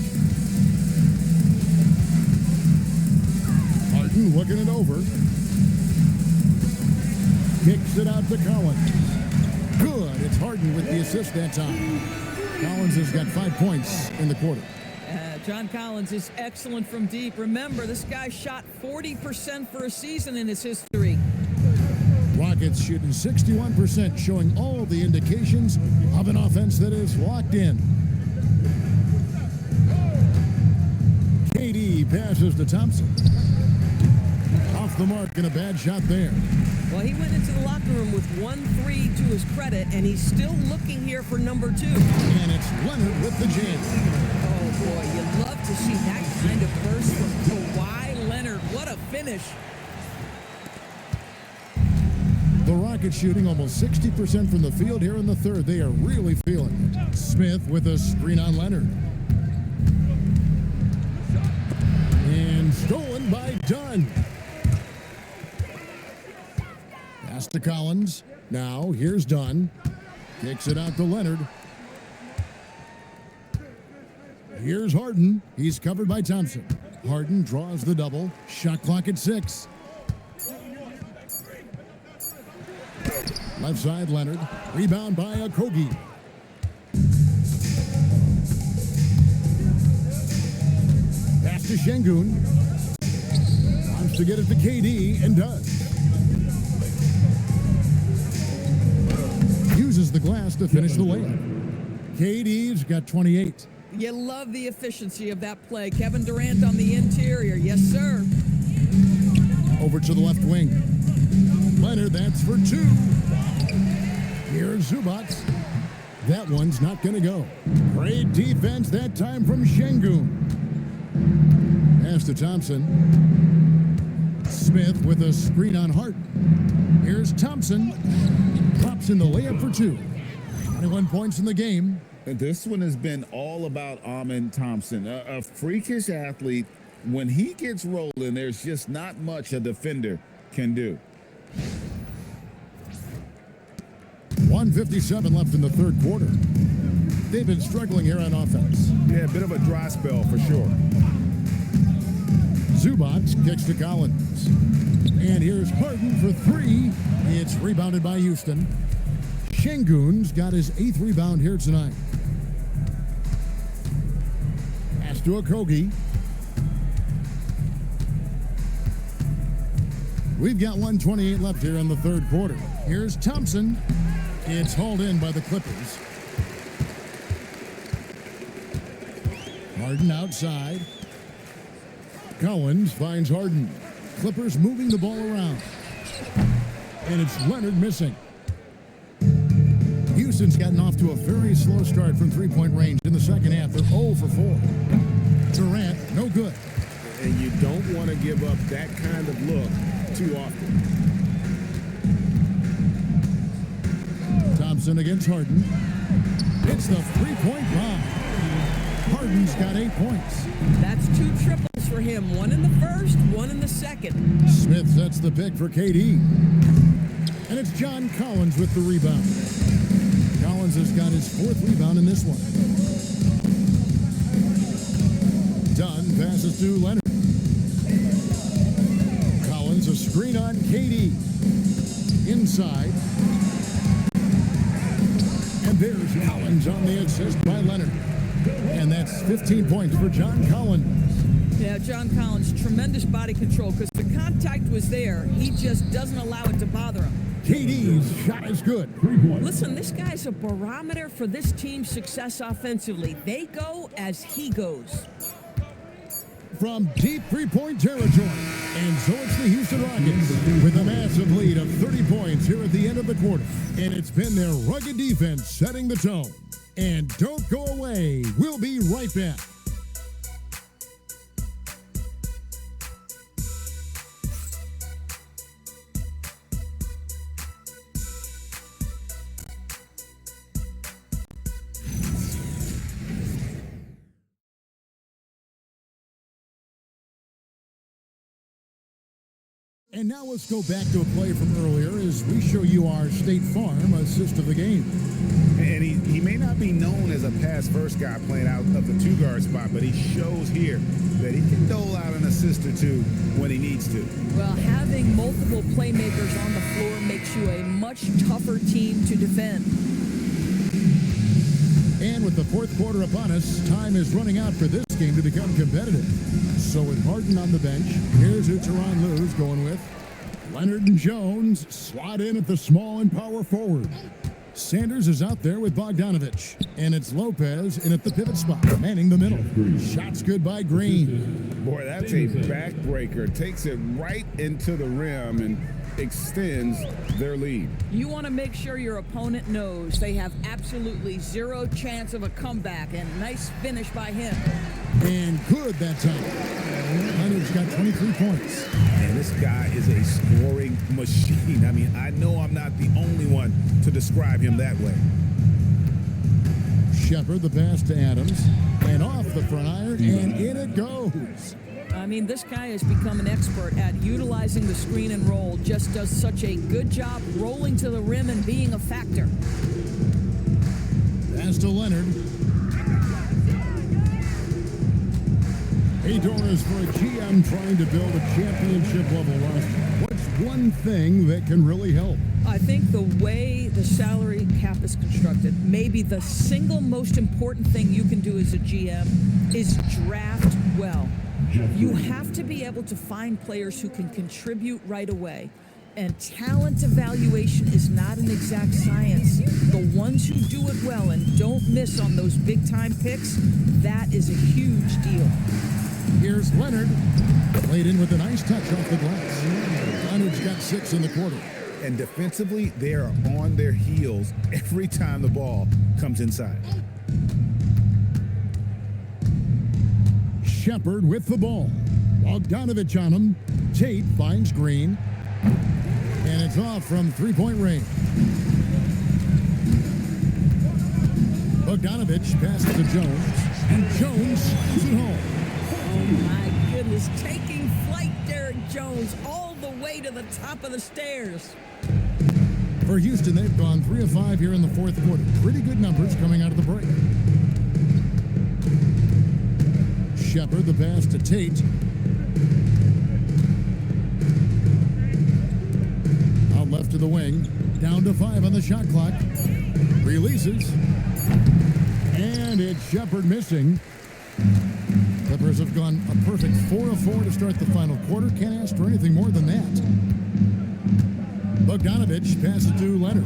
A: Harden looking it over. Kicks it out to Collins. Good. It's Harden with the assist that time. Collins has got 5 points in the quarter.
C: John Collins is excellent from deep. Remember, this guy shot 40% for a season in his history.
A: Rockets shooting 61%, showing all the indications of an offense that is locked in. KD passes to Thompson. Off the mark and a bad shot there.
C: Well, he went into the locker room with 1-3 to his credit, and he's still looking here for number 2.
A: And it's Leonard with the jam.
C: Oh, boy, you love to see that kind of burst from Kawhi Leonard. What a finish.
A: The Rockets shooting almost 60% from the field here in the third. They are really feeling it. Smith with a screen on Leonard. And stolen by Dunn. Pass to Collins. Now here's Dunn. Kicks it out to Leonard. Here's Harden. He's covered by Thompson. Harden draws the double. Shot clock at 6. Left side, Leonard. Rebound by Okogie. Pass to Şengün. Wants to get it to KD and does. Uses the glass to finish the layup. KD's got 28.
C: You love the efficiency of that play. Kevin Durant on the interior. Yes, sir.
A: Over to the left wing. Leonard, that's for 2. Here's Zubac. That one's not going to go. Great defense that time from Şengün. Pass to Thompson. Smith with a screen on Harden. Here's Thompson. Pops in the layup for 2. 21 points in the game.
B: This one has been all about Amen Thompson, a freakish athlete. When he gets rolling, there's just not much a defender can do.
A: 1:57 left in the third quarter. They've been struggling here on offense.
I: Yeah, a bit of a dry spell for sure.
A: Zubac kicks to Collins. And here's Harden for 3. It's rebounded by Houston. Şengün's got his 8th rebound here tonight. Pass to Okogie. We've got 1:28 left here in the third quarter. Here's Thompson. It's hauled in by the Clippers. Harden outside. Collins finds Harden. Clippers moving the ball around. And it's Leonard missing. Houston's gotten off to a very slow start from three-point range in the second half. They're 0 for 4. Durant, no good.
B: And you don't want to give up that kind of look too often.
A: Thompson against Harden. It's the three-point bomb. Harden's got 8 points.
C: That's 2 triples for him. 1 in the first, 1 in the second.
A: Smith sets the pick for KD. And it's John Collins with the rebound. Collins has got his 4th rebound in this one. Dunn passes to Leonard. Collins a screen on KD. Inside. And there's Collins on the assist by Leonard. And that's 15 points for John Collins.
C: Yeah, John Collins, tremendous body control because the contact was there. He just doesn't allow it to bother him.
A: KD's shot is good.
C: Listen, this guy's a barometer for this team's success offensively. They go as he goes.
A: From deep three-point territory. And so it's the Houston Rockets with a massive lead of 30 points here at the end of the quarter. And it's been their rugged defense setting the tone. And don't go away. We'll be right back. And now let's go back to a play from earlier as we show you our State Farm assist of the game.
B: And he may not be known as a pass-first guy playing out of the two-guard spot, but he shows here that he can dole out an assist or two when he needs to.
C: Well, having multiple playmakers on the floor makes you a much tougher team to defend.
A: And with the fourth quarter upon us, time is running out for this game to become competitive. So with Harden on the bench, here's who Tyronn Lue's going with. Leonard and Jones slot in at the small and power forward. Sanders is out there with Bogdanovich. And it's Lopez in at the pivot spot, manning the middle. Shots good by Green.
B: Boy, that's a backbreaker. Takes it right into the rim and extends their lead.
C: You want to make sure your opponent knows they have absolutely zero chance of a comeback, and nice finish by him.
A: And good that time. Leonard's got 23 points.
B: And this guy is a scoring machine. I mean, I know I'm not the only one to describe him that way.
A: Shepard, the pass to Adams. And off the front iron, and in it goes.
C: I mean, this guy has become an expert at utilizing the screen and roll. Just does such a good job rolling to the rim and being a factor.
A: Pass to Leonard. Hey, Doris, for a GM trying to build a championship level roster, what's one thing that can really help?
C: I think the way the salary cap is constructed, maybe the single most important thing you can do as a GM is draft well. You have to be able to find players who can contribute right away. And talent evaluation is not an exact science. The ones who do it well and don't miss on those big-time picks, that is a huge deal.
A: Here's Leonard. Played in with a nice touch off the glass. Leonard's got 6 in the quarter.
B: And defensively, they are on their heels every time the ball comes inside.
A: Shepard with the ball. Bogdanovich on him. Tate finds Green. And it's off from three-point range. Bogdanovich passes to Jones. And Jones slams it home.
C: Oh, my goodness. Taking flight, Derek Jones, all the way to the top of the stairs.
A: For Houston, they've gone 3 of 5 here in the fourth quarter. Pretty good numbers coming out of the break. Shepard, the pass to Tate. Out left to the wing. Down to 5 on the shot clock. Releases. And it's Shepard missing. Clippers have gone a perfect 4 of 4 to start the final quarter. Can't ask for anything more than that. Bogdanovich passes to Leonard.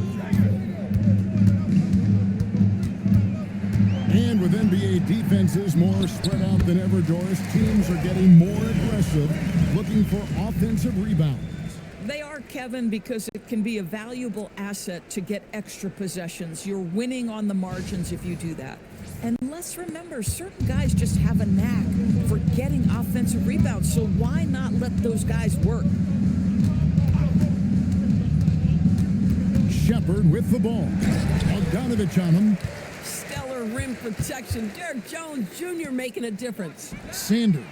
A: And with NBA defenses more spread out than ever, Doris, teams are getting more aggressive, looking for offensive rebounds.
C: They are, Kevin, because it can be a valuable asset to get extra possessions. You're winning on the margins if you do that. And let's remember, certain guys just have a knack for getting offensive rebounds, so why not let those guys work?
A: Shepard with the ball. Bogdanovich on him.
C: Stellar rim protection. Derek Jones Jr. making a difference.
A: Sanders.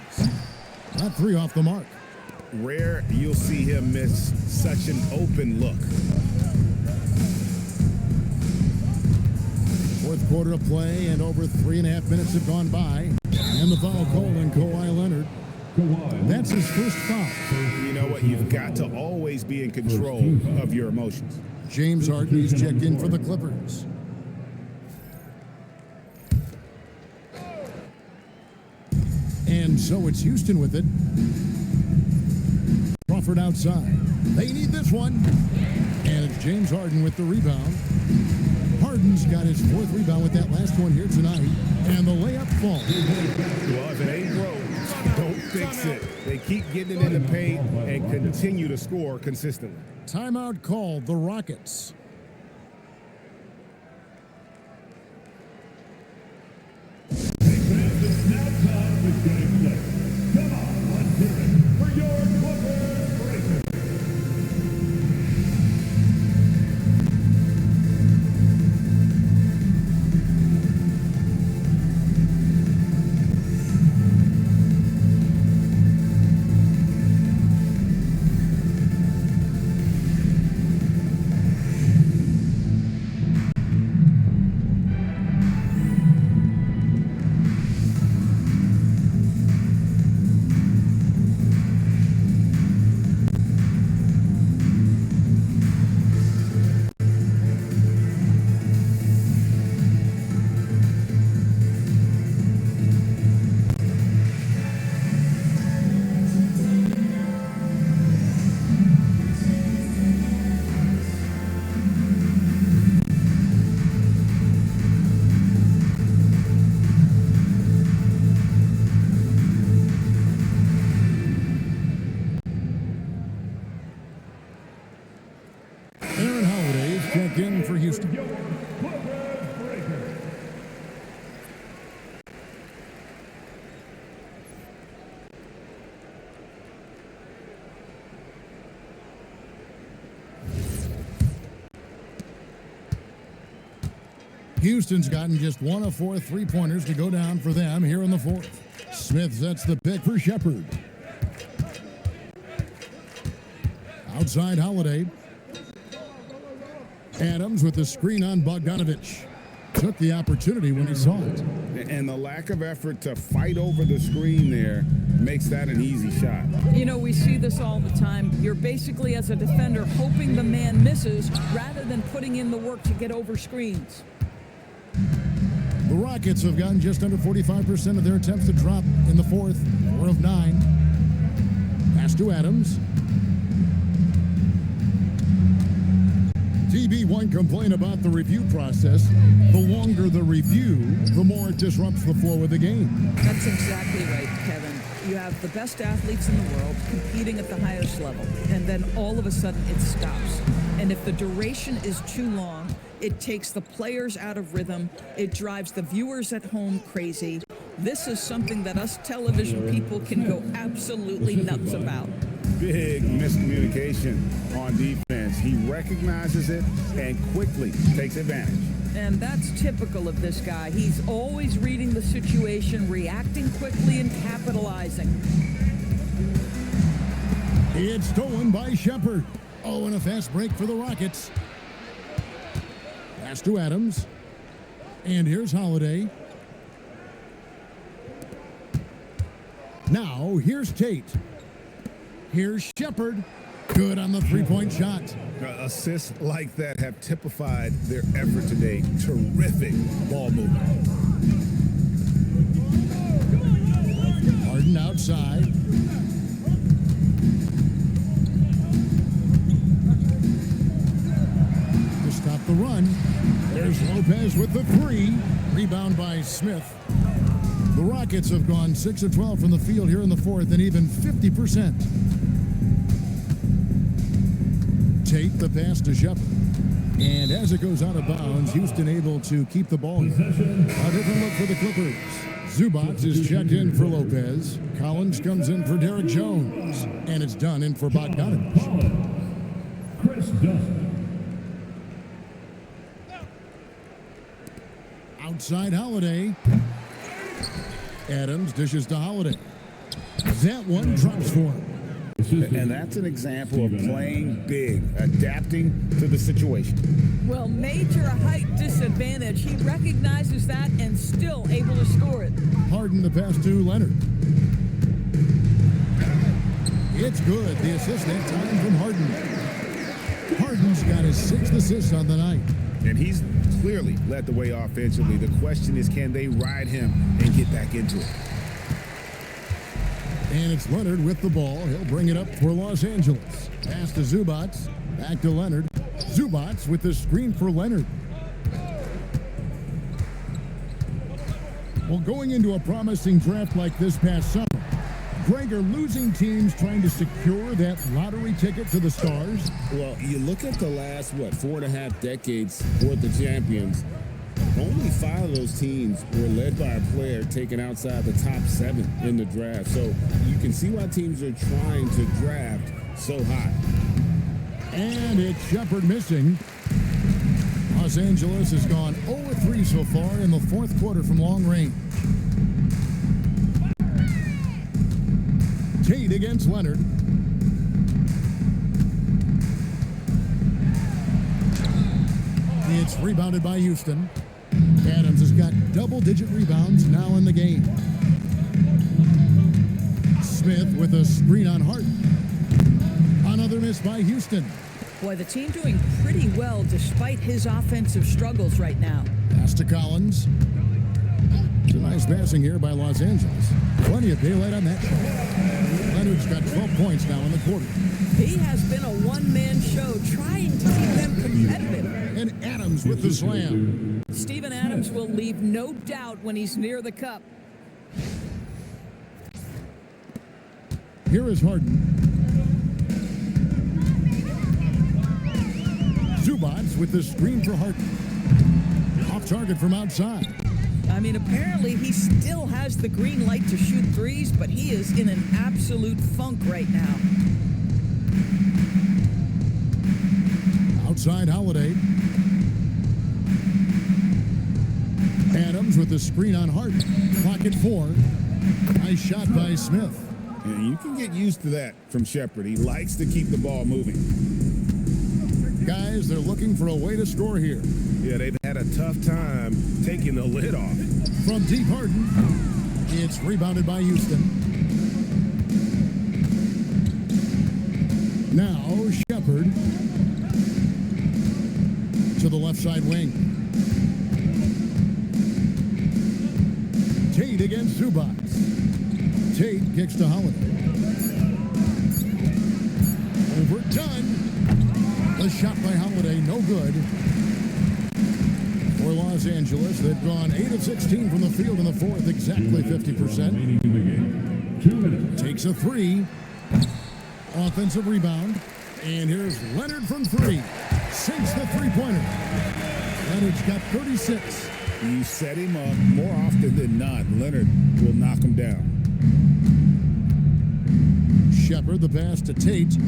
A: Not three off the mark.
B: Rare you'll see him miss such an open look.
A: Fourth quarter of play, and over 3.5 minutes have gone by. And the foul call on Kawhi Leonard. That's his first foul.
B: You know what? You've got to always be in control of your emotions.
A: James Harden is checked in for the Clippers. And so it's Houston with it. Crawford outside. They need this one. And it's James Harden with the rebound. Harden's got his fourth rebound with that last one here tonight. And the layup falls.
B: Well, if it ain't broke, don't fix it. They keep getting it in the paint and continue to score consistently.
A: Timeout called, the Rockets.
D: It's now time to get excited. Come on, let's hear it for your Clippers Breakers.
A: In for Houston. Houston's gotten just one of 4 3-pointers to go down for them here in the fourth. Smith sets the pick for Shepard. Outside Holiday. Adams with the screen on Bogdanovich. Took the opportunity when he saw it.
B: And the lack of effort to fight over the screen there makes that an easy shot.
C: You know, we see this all the time. You're basically, as a defender, hoping the man misses rather than putting in the work to get over screens.
A: The Rockets have gotten just under 45% of their attempts to drop in the fourth, 4 of 9. Pass to Adams. TB1 complained about the review process. The longer the review, the more it disrupts the flow of the game.
C: That's exactly right, Kevin. You have the best athletes in the world competing at the highest level, and then all of a sudden it stops. And if the duration is too long, it takes the players out of rhythm. It drives the viewers at home crazy. This is something that us television people can go absolutely nuts about.
B: Big miscommunication on defense. He recognizes it and quickly takes advantage.
C: And that's typical of this guy. He's always reading the situation, reacting quickly, and capitalizing.
A: It's stolen by Shepard. Oh, and a fast break for the Rockets. Pass to Adams. And here's Holiday. Now, here's Tate. Here's Shepard. Good on the three-point shot.
B: Assists like that have typified their effort today. Terrific ball movement.
A: Harden outside. Here's Lopez with the three. Rebound by Smith. The Rockets have gone 6 of 12 from the field here in the fourth and even 50%. Tate the pass to Shepard. And as it goes out of bounds, Houston able to keep the ball. A different look for the Clippers. Zubac is checked in for Lopez. Collins comes in for Derek Jones. And it's done in for Bogdanovich.
D: Chris Dustin.
A: Outside Holiday. Adams dishes to Holiday. That one drops for him.
B: And that's an example of playing big, adapting to the situation.
C: Well, major height disadvantage. He recognizes that and still able to score it.
A: Harden the pass to Leonard. It's good. The assist that time from Harden. Harden's got his 6th assist on the night.
B: And he's clearly led the way offensively. The question is, can they ride him and get back into it?
A: And it's Leonard with the ball. He'll bring it up for Los Angeles. Pass to Zubac. Back to Leonard. Zubac with the screen for Leonard. Well, going into a promising draft like this past summer, Greg, are losing teams trying to secure that lottery ticket to the stars?
B: Well, you look at the last, 4.5 decades worth of champions, only 5 of those teams were led by a player taken outside the top 7 in the draft. So you can see why teams are trying to draft so high.
A: And it's Shepard missing. Los Angeles has gone 0-3 so far in the fourth quarter from long range. Tate against Leonard. It's rebounded by Houston. Adams has got double-digit rebounds now in the game. Smith with a screen on Harden. Another miss by Houston.
C: Boy, the team doing pretty well despite his offensive struggles right now.
A: Pass to Collins. It's a nice passing here by Los Angeles. Plenty of daylight on that shot. Leonard's got 12 points now in the quarter.
C: He has been a one-man show trying to keep them competitive.
A: And Adams with the slam.
C: Steven Adams will leave no doubt when he's near the cup.
A: Here is Harden. Zubac with the screen for Harden. Off target from outside.
C: I mean, apparently he still has the green light to shoot threes, but he is in an absolute funk right now.
A: Outside Holiday. Adams with the screen on Harden. Clock at 4. Nice shot by Smith.
B: And you can get used to that from Shepard. He likes to keep the ball moving.
A: Guys, they're looking for a way to score here.
I: Yeah, they've had a tough time taking the lid off.
A: From deep Harden. It's rebounded by Houston. Now Shepard to the left side wing. Tate against Zubac. Tate kicks to Holiday. Overdone. The shot by Holiday, no good. For Los Angeles, they've gone 8 of 16 from the field in the fourth, exactly 50%.
D: 2 minutes.
A: Takes a 3. Offensive rebound. And here's Leonard from 3. Sinks the three-pointer. Leonard's got 36.
B: You set him up more often than not. Leonard will knock him down.
A: Shepard, the pass to Tate.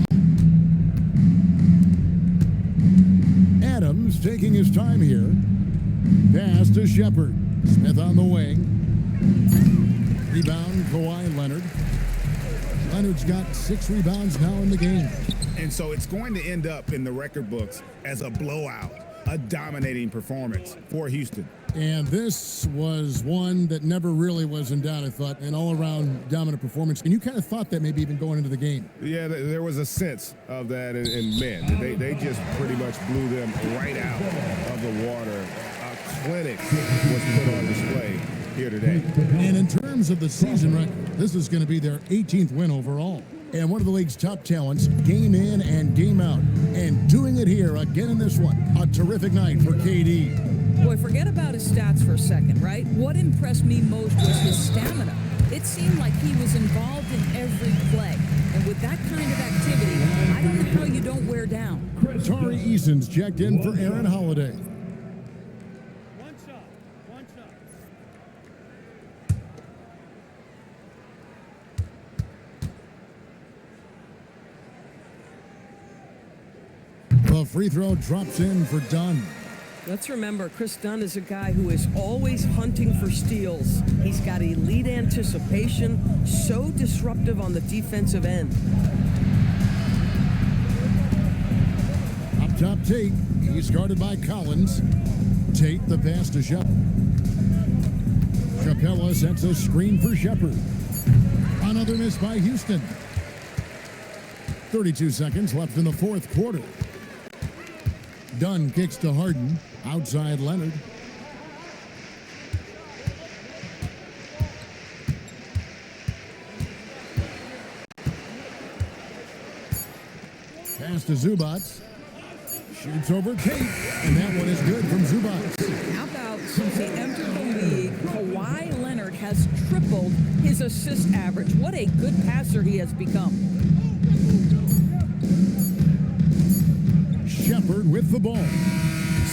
A: Adams taking his time here. Pass to Shepard. Smith on the wing. Rebound, Kawhi Leonard. Leonard's got 6 rebounds now in the game.
B: And so it's going to end up in the record books as a blowout, a dominating performance for Houston.
A: And this was one that never really was in doubt, I thought, an all-around dominant performance. And you kind of thought that maybe even going into the game.
I: Yeah, there was a sense of that, and man, they just pretty much blew them right out of the water. A clinic was put on display here today.
A: And in terms of the season record, this is going to be their 18th win overall. And one of the league's top talents, game in and game out. And doing it here again in this one. A terrific night for KD.
C: Boy, forget about his stats for a second, right? What impressed me most was his stamina. It seemed like he was involved in every play. And with that kind of activity, I don't know how you don't wear down.
A: Tari Eason's checked in for Aaron Holiday.
J: One shot. One shot.
A: The free throw drops in for Dunn.
K: Let's remember, Chris Dunn is a guy who is always hunting for steals. He's got elite anticipation, so disruptive on the defensive end.
A: Up top, Tate. He's guarded by Collins. Tate, the pass to Shepard. Capella sets a screen for Shepard. Another miss by Houston. 32 seconds left in the fourth quarter. Dunn kicks to Harden. Outside Leonard. Pass to Zubats. Shoots over Tate. And that one is good from Zubats.
C: How about since he entered the league, Kawhi Leonard has tripled his assist average. What a good passer he has become.
A: Shepard with the ball.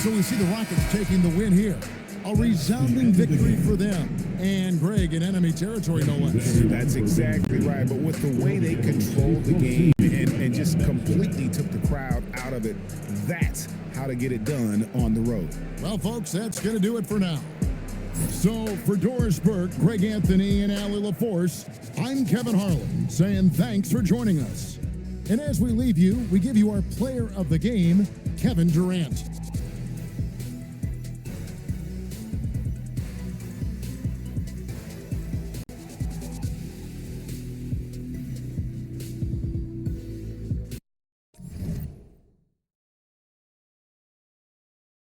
A: So we see the Rockets taking the win here. A resounding victory for them. And Greg in enemy territory, no less.
B: That's exactly right. But with the way they controlled the game and just completely took the crowd out of it, that's how to get it done on the road.
A: Well, folks, that's going to do it for now. So for Doris Burke, Greg Anthony, and Allie LaForce, I'm Kevin Harlan saying thanks for joining us. And as we leave you, we give you our player of the game, Kevin Durant.